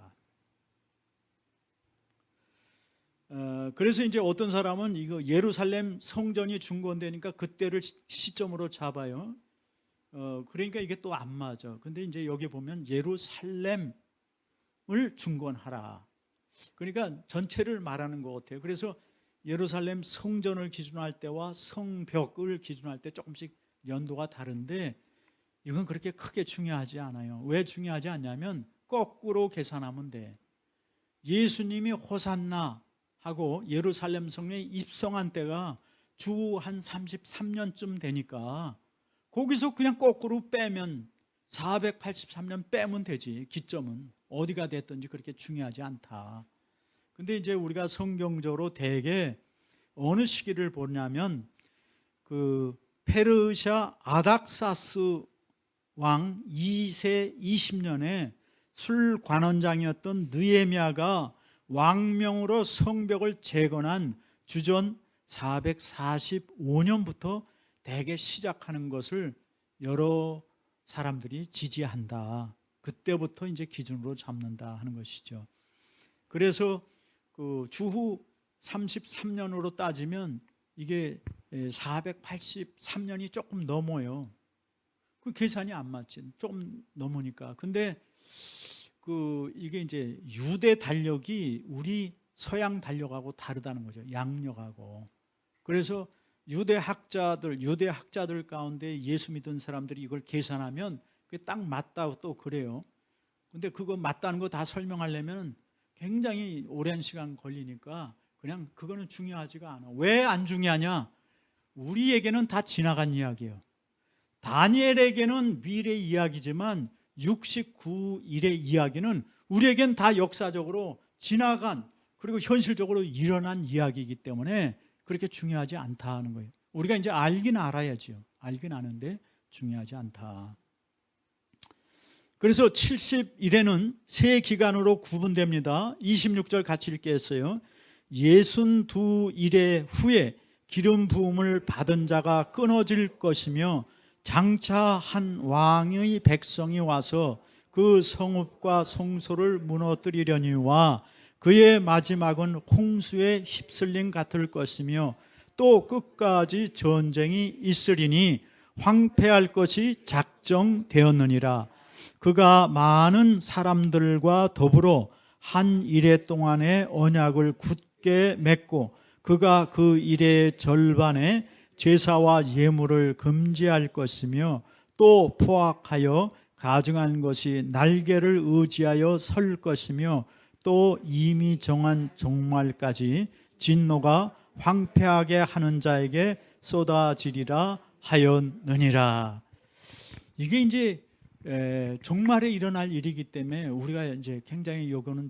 그래서 이제 어떤 사람은 이거 예루살렘 성전이 중건되니까 그때를 시점으로 잡아요. 그러니까 이게 또 안 맞아. 근데 이제 여기 보면 예루살렘을 중건하라. 그러니까 전체를 말하는 것 같아요. 그래서 예루살렘 성전을 기준할 때와 성벽을 기준할 때 조금씩 연도가 다른데 이건 그렇게 크게 중요하지 않아요. 왜 중요하지 않냐면 거꾸로 계산하면 돼. 예수님이 호산나 하고 예루살렘 성에 입성한 때가 주 한 33년쯤 되니까 거기서 그냥 거꾸로 빼면 483년 빼면 되지. 기점은 어디가 됐든지 그렇게 중요하지 않다. 근데 이제 우리가 성경적으로 대개 어느 시기를 보냐면 그 페르시아 아닥사스 왕 2세 20년에 술관원장이었던 느헤미야가 왕명으로 성벽을 재건한 주전 445년부터 대개 시작하는 것을 여러 사람들이 지지한다. 그때부터 이제 기준으로 잡는다 하는 것이죠. 그래서 그 주후 33년으로 따지면 이게 483년이 조금 넘어요. 그 계산이 안 맞지. 조금 넘으니까. 근데 이게 이제 유대 달력이 우리 서양 달력하고 다르다는 거죠. 양력하고. 그래서 유대 학자들 가운데 예수 믿은 사람들이 이걸 계산하면 그게 딱 맞다고 또 그래요. 근데 그거 맞다는 거 다 설명하려면 굉장히 오랜 시간 걸리니까 그냥 그거는 중요하지가 않아. 왜 안 중요하냐? 우리에게는 다 지나간 이야기예요. 다니엘에게는 미래 이야기지만 69일의 이야기는 우리에겐 다 역사적으로 지나간 그리고 현실적으로 일어난 이야기이기 때문에 그렇게 중요하지 않다는 거예요. 우리가 이제 알긴 알아야죠. 알긴 아는데 중요하지 않다. 그래서 70일에는 세 기간으로 구분됩니다. 26절 같이 읽겠어요. 62일의 후에 기름 부음을 받은 자가 끊어질 것이며 장차 한 왕의 백성이 와서 그 성읍과 성소를 무너뜨리려니와 그의 마지막은 홍수에 휩쓸림 같을 것이며 또 끝까지 전쟁이 있으리니 황폐할 것이 작정되었느니라. 그가 많은 사람들과 더불어 한 이레 동안의 언약을 굳게 맺고 그가 그 이레의 절반에 제사와 예물을 금지할 것이며 또 포악하여 가증한 것이 날개를 의지하여 설 것이며 또 이미 정한 종말까지 진노가 황폐하게 하는 자에게 쏟아지리라 하였느니라. 이게 이제 종말에 일어날 일이기 때문에 우리가 이제 굉장히 이거는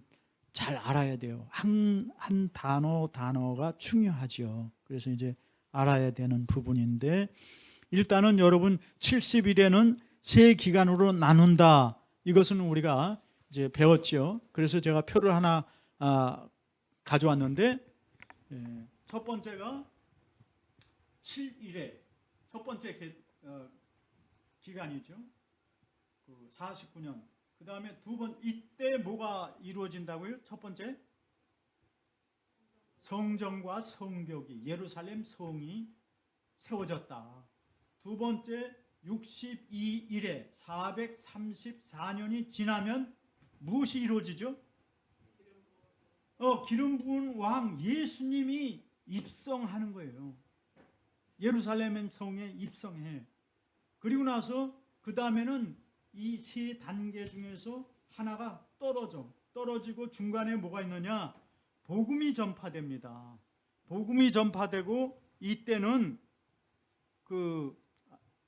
잘 알아야 돼요. 한 단어가 중요하죠. 그래서 이제 알아야 되는 부분인데, 일단은 여러분 70일에는 세 기간으로 나눈다. 이것은 우리가 이제 배웠죠. 그래서 제가 표를 하나 가져왔는데, 첫 번째가 7일에 첫 번째 기간이죠. 49년. 그 다음에 이때 뭐가 이루어진다고요? 첫 번째, 성전과 성벽이, 예루살렘 성이 세워졌다. 두 번째, 62일에 434년이 지나면 무엇이 이루어지죠? 기름 부은 왕 예수님이 입성하는 거예요. 예루살렘 성에 입성해. 그리고 나서 그 다음에는 이 세 단계 중에서 하나가 떨어지고 중간에 뭐가 있느냐? 복음이 전파됩니다. 복음이 전파되고 이때는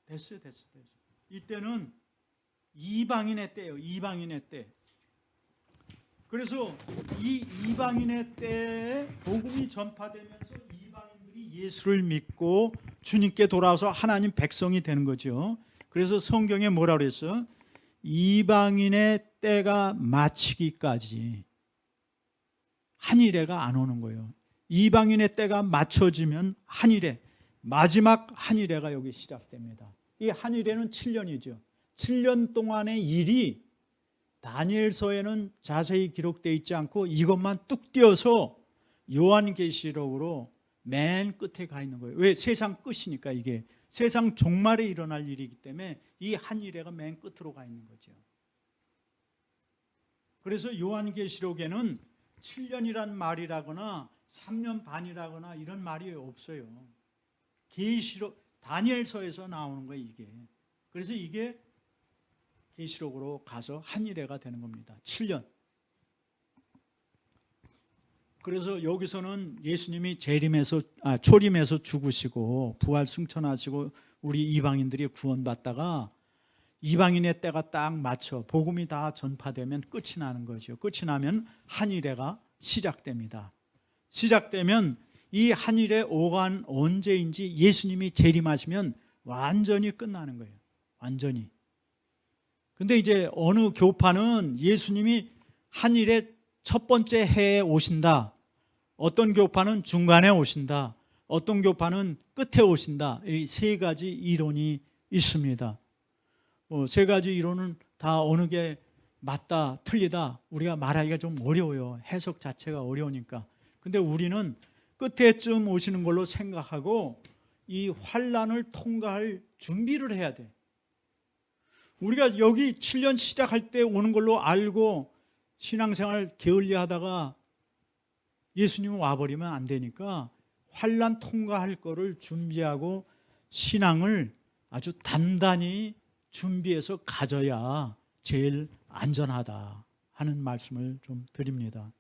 됐어요. 이때는 이방인의 때예요. 이방인의 때. 그래서 이 이방인의 때에 복음이 전파되면서 이방인들이 예수를 믿고 주님께 돌아와서 하나님 백성이 되는 거죠. 그래서 성경에 뭐라 그랬어? 이방인의 때가 마치기까지 한일해가 안 오는 거예요. 이방인의 때가 맞춰지면 한일해, 마지막 한일해가 여기 시작됩니다. 이 한일해는 7년이죠. 7년 동안의 일이 다니엘서에는 자세히 기록되어 있지 않고 이것만 뚝 띄어서 요한계시록으로 맨 끝에 가 있는 거예요. 왜? 세상 끝이니까. 이게 세상 종말에 일어날 일이기 때문에 이 한일해가 맨 끝으로 가 있는 거죠. 그래서 요한계시록에는 7년이란 말이라거나 3년 반이라거나 이런 말이 없어요. 계시록, 다니엘서에서 나오는 거예요, 이게. 그래서 이게 계시록으로 가서 한일해가 되는 겁니다. 7년. 그래서 여기서는 예수님이 초림에서 죽으시고 부활 승천하시고 우리 이방인들이 구원받다가 이방인의 때가 딱 맞춰 복음이 다 전파되면 끝이 나는 거죠. 끝이 나면 한일해가 시작됩니다. 시작되면 이 한일해 오간 언제인지 예수님이 재림하시면 완전히 끝나는 거예요. 완전히. 근데 이제 어느 교파는 예수님이 한일해 첫 번째 해에 오신다. 어떤 교파는 중간에 오신다. 어떤 교파는 끝에 오신다. 이 세 가지 이론이 있습니다. 세 가지 이론은 다 어느 게 맞다, 틀리다 우리가 말하기가 좀 어려워요. 해석 자체가 어려우니까. 근데 우리는 끝에쯤 오시는 걸로 생각하고 이 환난을 통과할 준비를 해야 돼. 우리가 여기 7년 시작할 때 오는 걸로 알고 신앙생활 게을리하다가 예수님은 와버리면 안 되니까 환난 통과할 거를 준비하고 신앙을 아주 단단히 준비해서 가져야 제일 안전하다 하는 말씀을 좀 드립니다.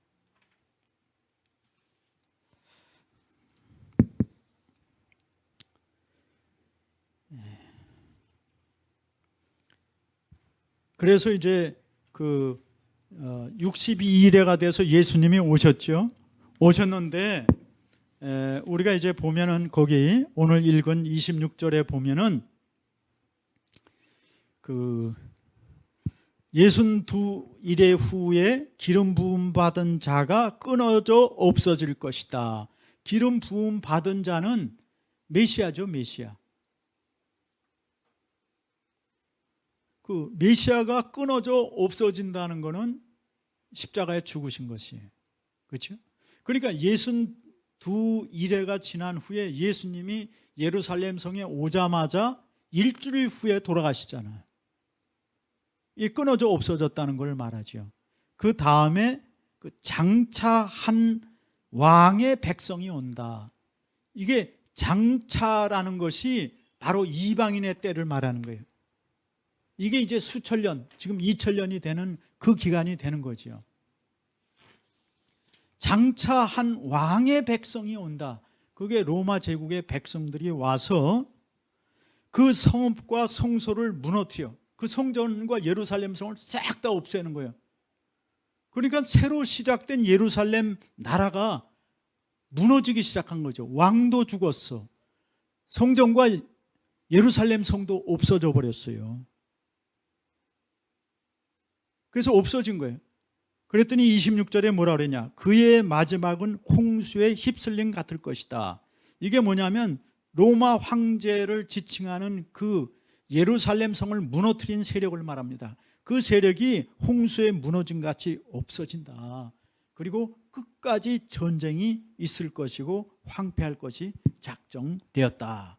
그래서 이제 62일에가 돼서 예수님이 오셨죠. 오셨는데 우리가 이제 보면은 거기 오늘 읽은 26절에 보면은 62일의 후에 기름 부음 받은 자가 끊어져 없어질 것이다. 기름 부음 받은 자는 메시아죠, 메시아. 메시아가 끊어져 없어진다는 것은 십자가에 죽으신 것이에요. 그렇죠? 그러니까 62일회가 지난 후에 예수님이 예루살렘 성에 오자마자 일주일 후에 돌아가시잖아요. 이 끊어져 없어졌다는 걸 말하죠. 그 다음에 장차한 왕의 백성이 온다. 이게 장차라는 것이 바로 이방인의 때를 말하는 거예요. 이게 이제 수천 년, 지금 2000년이 되는 그 기간이 되는 거죠. 장차 한 왕의 백성이 온다. 그게 로마 제국의 백성들이 와서 그 성읍과 성소를 무너뜨려 그 성전과 예루살렘 성을 싹 다 없애는 거예요. 그러니까 새로 시작된 예루살렘 나라가 무너지기 시작한 거죠. 왕도 죽었어. 성전과 예루살렘 성도 없어져 버렸어요. 그래서 없어진 거예요. 그랬더니 26절에 뭐라 그러냐? 그의 마지막은 홍수에 휩쓸림 같을 것이다. 이게 뭐냐면 로마 황제를 지칭하는 그 예루살렘 성을 무너뜨린 세력을 말합니다. 그 세력이 홍수에 무너진 같이 없어진다. 그리고 끝까지 전쟁이 있을 것이고 황폐할 것이 작정되었다.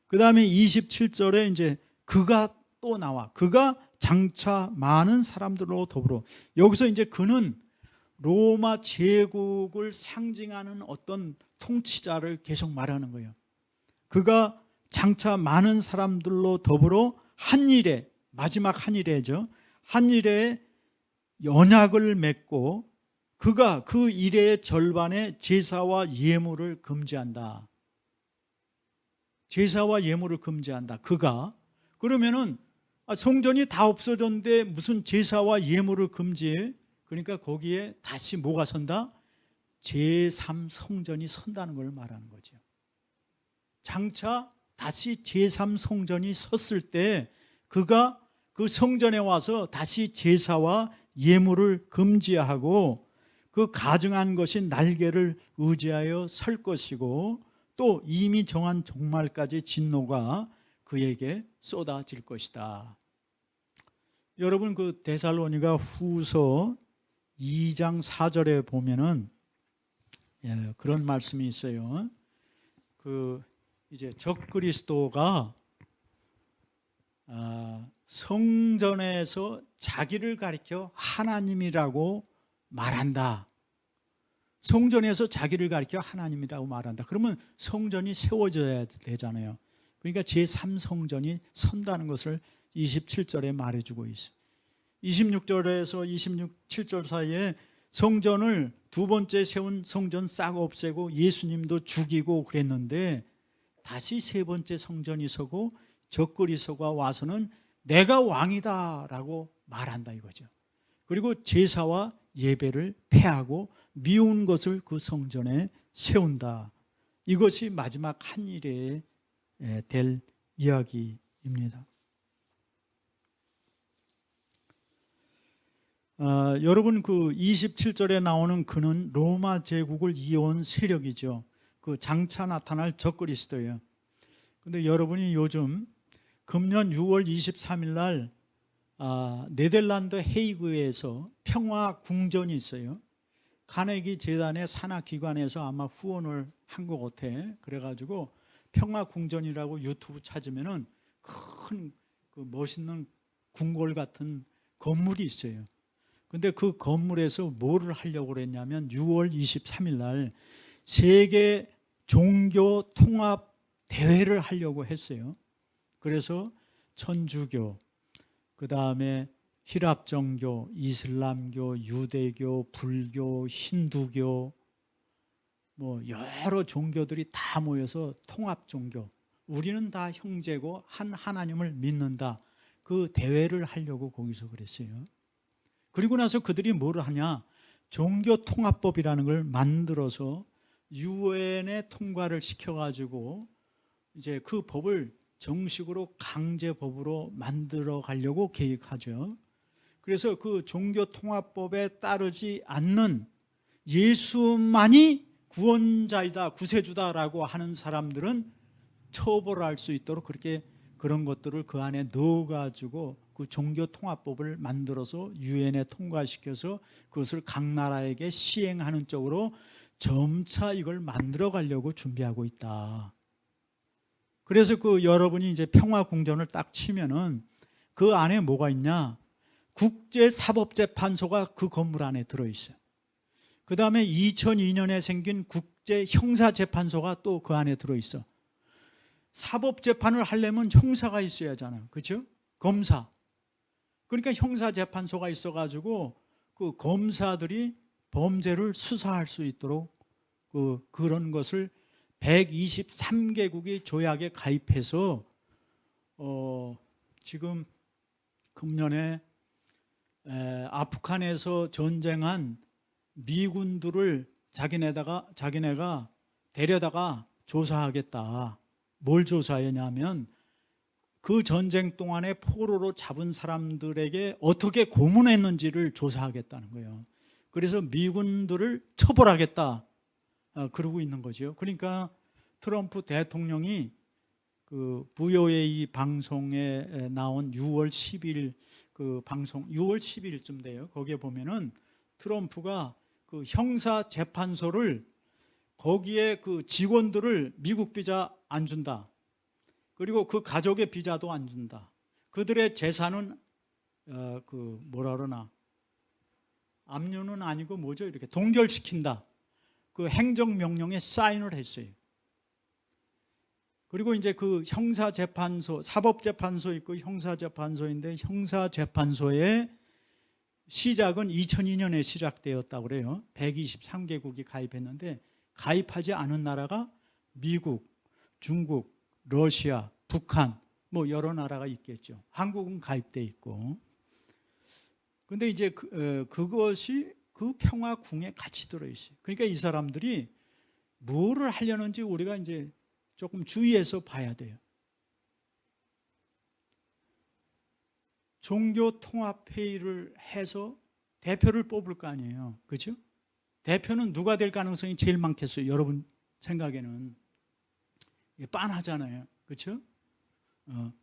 그 다음에 27절에 이제 그가 또 나와. 그가 장차 많은 사람들로 더불어. 여기서 이제 그는 로마 제국을 상징하는 어떤 통치자를 계속 말하는 거예요. 그가 장차 많은 사람들로 더불어 한 일에, 마지막 한 일에죠. 한 일에 언약을 맺고 그가 그 일의 절반에 제사와 예물을 금지한다. 제사와 예물을 금지한다. 그가. 그러면은 성전이 다 없어졌는데 무슨 제사와 예물을 금지해? 그러니까 거기에 다시 뭐가 선다? 제3성전이 선다는 걸 말하는 거죠. 장차 다시 제3성전이 섰을 때 그가 그 성전에 와서 다시 제사와 예물을 금지하고 그 가증한 것이 날개를 의지하여 설 것이고 또 이미 정한 종말까지 진노가 그에게 쏟아질 것이다. 여러분 그 데살로니가 후서 2장 4절에 보면은 그런 말씀이 있어요. 그 이제 적그리스도가 성전에서 자기를 가리켜 하나님이라고 말한다. 성전에서 자기를 가리켜 하나님이라고 말한다. 그러면 성전이 세워져야 되잖아요. 그러니까 제3성전이 선다는 것을 27절에 말해주고 있어요. 26절에서 27절 사이에 성전을 두 번째 세운 성전 싹 없애고 예수님도 죽이고 그랬는데 다시 세 번째 성전이 서고 적그리스도가 와서는 내가 왕이다 라고 말한다 이거죠. 그리고 제사와 예배를 폐하고 미운 것을 그 성전에 세운다. 이것이 마지막 한 일에 될 이야기입니다. 여러분 그 27절에 나오는 그는 로마 제국을 이어온 세력이죠. 그 장차 나타날 적그리스도예요. 근데 여러분이 요즘 금년 6월 23일 날 네덜란드 헤이그에서 평화 궁전이 있어요. 카네기 재단의 산하기관에서 아마 후원을 한 것 같아. 그래가지고 평화 궁전이라고 유튜브 찾으면은 큰 그 멋있는 궁궐 같은 건물이 있어요. 근데 그 건물에서 뭐를 하려고 그랬냐면 6월 23일 날 세계 종교 통합 대회를 하려고 했어요. 그래서 천주교, 그 다음에 히랍정교, 이슬람교, 유대교, 불교, 힌두교 뭐 여러 종교들이 다 모여서 통합 종교, 우리는 다 형제고 한 하나님을 믿는다. 그 대회를 하려고 거기서 그랬어요. 그리고 나서 그들이 뭘 하냐? 종교통합법이라는 걸 만들어서 유엔에 통과를 시켜가지고 이제 그 법을 정식으로 강제법으로 만들어 가려고 계획하죠. 그래서 그 종교통합법에 따르지 않는 예수만이 구원자이다, 구세주다라고 하는 사람들은 처벌할 수 있도록 그렇게 그런 것들을 그 안에 넣어가지고 그 종교통합법을 만들어서 유엔에 통과시켜서 그것을 각 나라에게 시행하는 쪽으로 점차 이걸 만들어 가려고 준비하고 있다. 그래서 그 여러분이 이제 평화궁전을 딱 치면은 그 안에 뭐가 있냐? 국제사법재판소가 그 건물 안에 들어있어요. 그 다음에 2002년에 생긴 국제형사재판소가 또 그 안에 들어있어. 사법재판을 하려면 형사가 있어야 하잖아요. 그렇죠? 검사. 그러니까 형사재판소가 있어가지고 그 검사들이 범죄를 수사할 수 있도록 그런 것을 123개국이 조약에 가입해서 지금 금년에 아프간에서 전쟁한 미군들을 자기네가 데려다가 조사하겠다. 뭘 조사하냐면 그 전쟁 동안에 포로로 잡은 사람들에게 어떻게 고문했는지를 조사하겠다는 거예요. 그래서 미군들을 처벌하겠다 그러고 있는 거죠. 그러니까 트럼프 대통령이 그 VOA 방송에 나온 6월 10일 그 방송 6월 10일쯤 돼요. 거기에 보면은 트럼프가 그 형사 재판소를 거기에 그 직원들을 미국 비자 안 준다. 그리고 그 가족의 비자도 안 준다. 그들의 재산은 그 뭐라 그러나 압류는 아니고 뭐죠? 이렇게 동결시킨다. 그 행정명령에 사인을 했어요. 그리고 이제 그 형사재판소, 사법재판소 있고 형사재판소인데 형사재판소의 시작은 2002년에 시작되었다고 그래요. 123개국이 가입했는데 가입하지 않은 나라가 미국, 중국, 러시아, 북한 뭐 여러 나라가 있겠죠. 한국은 가입돼 있고. 근데 이제 그것이 그 평화궁에 같이 들어있어요. 그러니까 이 사람들이 뭐를 하려는지 우리가 이제 조금 주의해서 봐야 돼요. 종교통합회의를 해서 대표를 뽑을 거 아니에요. 그렇죠? 대표는 누가 될 가능성이 제일 많겠어요? 여러분 생각에는 빤하잖아요. 그렇죠?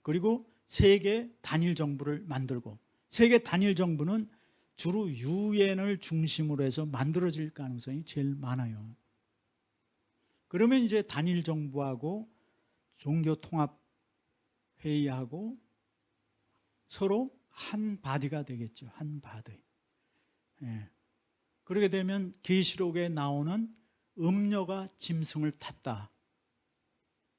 그리고 세계 단일 정부를 만들고, 세계 단일 정부는 주로 유엔을 중심으로 해서 만들어질 가능성이 제일 많아요. 그러면 이제 단일 정부하고 종교통합 회의하고 서로 한 바디가 되겠죠. 한 바디. 예. 그렇게 되면 계시록에 나오는 음녀가 짐승을 탔다.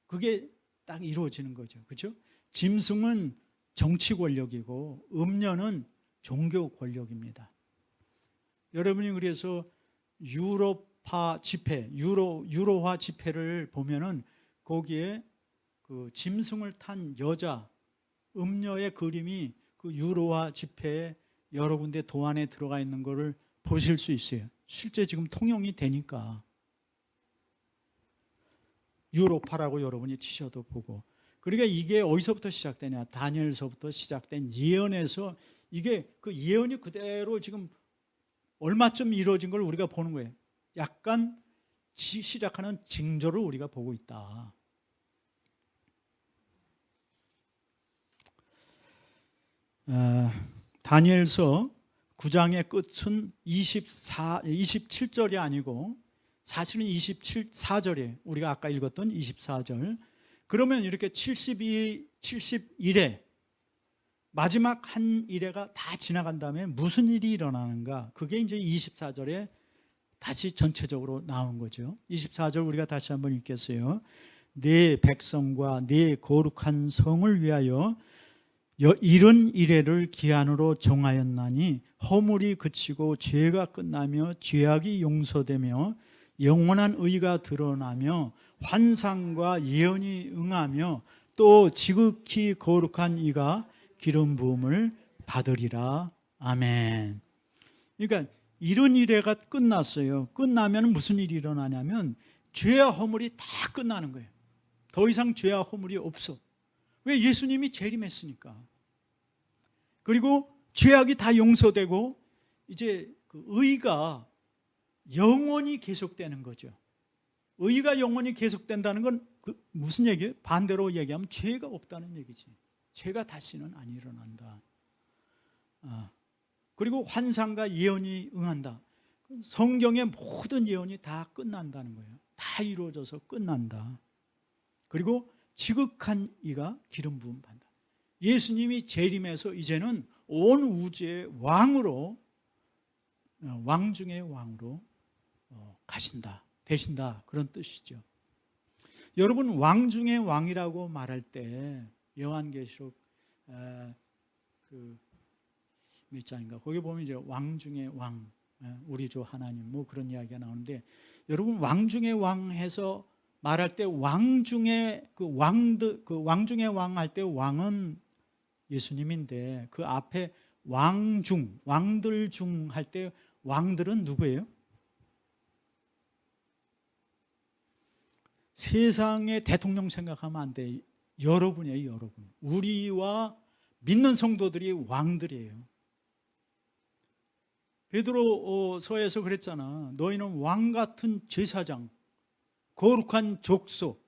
그게 딱 이루어지는 거죠. 그렇죠? 짐승은 정치 권력이고 음녀는 종교 권력입니다. 여러분이 그래서 유로파 집회, 유로화 집회를 보면은 거기에 그 짐승을 탄 여자 음녀의 그림이 그 유로화 집회에 여러 군데 도안에 들어가 있는 거를 보실 수 있어요. 실제 지금 통용이 되니까 유로파라고 여러분이 치셔도 보고. 그러니까 이게 어디서부터 시작되냐? 다니엘서부터 시작된 예언에서 이게 그 예언이 그대로 지금 얼마쯤 이루어진 걸 우리가 보는 거예요. 약간 시작하는 징조를 우리가 보고 있다. 다니엘서 9장의 끝은 27절이 아니고 사실은 24절이에요. 우리가 아까 읽었던 24절. 그러면 이렇게 71회 마지막 한 일회가 다 지나간 다음에 무슨 일이 일어나는가? 그게 이제 24절에 다시 전체적으로 나온 거죠. 24절 우리가 다시 한번 읽겠어요. 내 백성과 내 거룩한 성을 위하여 이른 이래를 기한으로 정하였나니 허물이 그치고 죄가 끝나며 죄악이 용서되며 영원한 의가 드러나며 환상과 예언이 응하며 또 지극히 거룩한 이가 기름 부음을 받으리라. 아멘. 그러니까 이런 이래가 끝났어요. 끝나면 무슨 일이 일어나냐면 죄와 허물이 다 끝나는 거예요. 더 이상 죄와 허물이 없어. 왜? 예수님이 재림했으니까. 그리고 죄악이 다 용서되고 이제 그 의가 영원히 계속되는 거죠. 의가 영원히 계속된다는 건 무슨 얘기예요? 반대로 얘기하면 죄가 없다는 얘기지. 죄가 다시는 안 일어난다. 그리고 환상과 예언이 응한다. 성경의 모든 예언이 다 끝난다는 거예요. 다 이루어져서 끝난다. 그리고 지극한 이가 기름 부음 받는다. 예수님이 재림해서 이제는 온 우주의 왕으로, 왕 중의 왕으로 가신다, 되신다, 그런 뜻이죠. 여러분, 왕 중의 왕이라고 말할 때 요한계시록 몇 장인가 거기 보면 이제 왕 중의 왕, 우리 주 하나님 뭐 그런 이야기가 나오는데, 여러분 왕 중의 왕 해서 말할 때 왕 중에 그 왕 중의 왕 할 때 왕은 예수님인데, 그 앞에 왕들 중 할 때 왕들은 누구예요? 세상의 대통령 생각하면 안 돼. 여러분이에요, 여러분. 우리와 믿는 성도들이 왕들이에요. 베드로서에서 그랬잖아. 너희는 왕 같은 제사장, 거룩한 족속.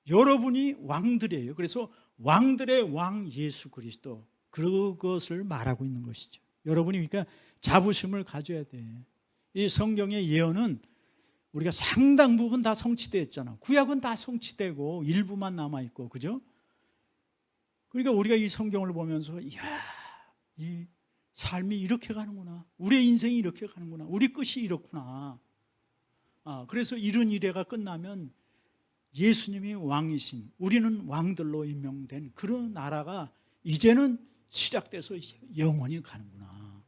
여러분이 왕들이에요. 그래서 왕들의 왕 예수 그리스도, 그것을 말하고 있는 것이죠. 여러분이 그러니까 자부심을 가져야 돼. 이 성경의 예언은 우리가 상당 부분 다 성취되었잖아. 구약은 다 성취되고 일부만 남아있고, 그죠? 그러니까 우리가 이 성경을 보면서, 이야, 이 삶이 이렇게 가는구나. 우리의 인생이 이렇게 가는구나. 우리 끝이 이렇구나. 그래서 이런 이래가 끝나면 예수님이 왕이신, 우리는 왕들로 임명된 그런 나라가 이제는 시작돼서 영원히 가는구나.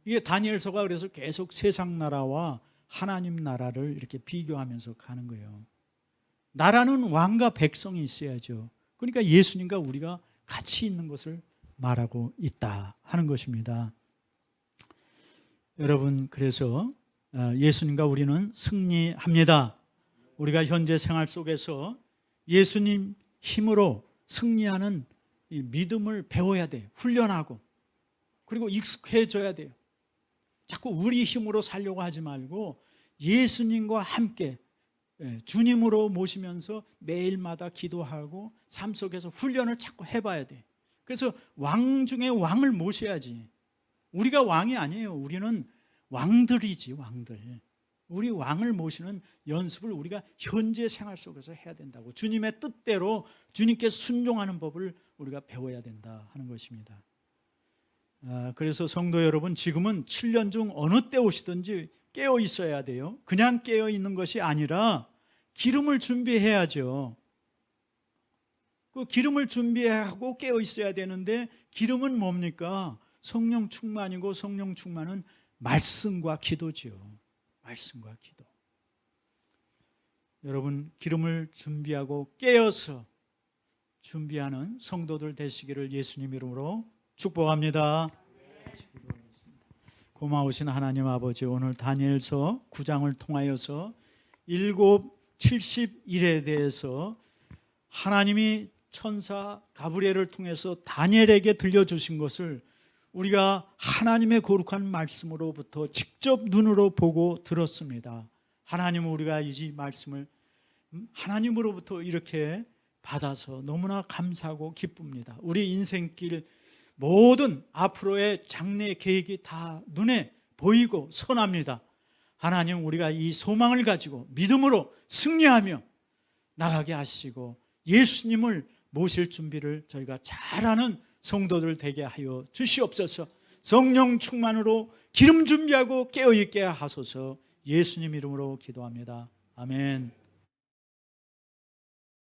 이게 다니엘서가 그래서 계속 세상 나라와 하나님 나라를 이렇게 비교하면서 가는 거예요. 나라는 왕과 백성이 있어야죠. 그러니까 예수님과 우리가 같이 있는 것을 말하고 있다 하는 것입니다. 여러분, 그래서 예수님과 우리는 승리합니다. 우리가 현재 생활 속에서 예수님 힘으로 승리하는 이 믿음을 배워야 돼요. 훈련하고, 그리고 익숙해져야 돼요. 자꾸 우리 힘으로 살려고 하지 말고 예수님과 함께 주님으로 모시면서 매일마다 기도하고 삶 속에서 훈련을 자꾸 해봐야 돼. 그래서 왕 중에 왕을 모셔야지. 우리가 왕이 아니에요. 우리는 왕들이지, 왕들. 우리 왕을 모시는 연습을 우리가 현재 생활 속에서 해야 된다고. 주님의 뜻대로 주님께 순종하는 법을 우리가 배워야 된다 하는 것입니다. 그래서 성도 여러분, 지금은 7년 중 어느 때 오시든지 깨어 있어야 돼요. 그냥 깨어 있는 것이 아니라 기름을 준비해야죠. 그 기름을 준비하고 깨어 있어야 되는데, 기름은 뭡니까? 성령 충만이고, 성령 충만은 말씀과 기도지요. 말씀과 기도. 여러분, 기름을 준비하고 깨어서 준비하는 성도들 되시기를 예수님 이름으로 축복합니다. 고마우신 하나님 아버지, 오늘 다니엘서 9장을 통하여서 70일에 대해서 하나님이 천사 가브리엘을 통해서 다니엘에게 들려주신 것을 우리가 하나님의 거룩한 말씀으로부터 직접 눈으로 보고 들었습니다. 하나님, 우리가 이 말씀을 하나님으로부터 이렇게 받아서 너무나 감사하고 기쁩니다. 우리 인생길 모든 앞으로의 장래 계획이 다 눈에 보이고 선합니다. 하나님, 우리가 이 소망을 가지고 믿음으로 승리하며 나가게 하시고 예수님을 모실 준비를 저희가 잘하는 성도들 되게 하여 주시옵소서. 성령 충만으로 기름 준비하고 깨어있게 하소서. 예수님 이름으로 기도합니다. 아멘.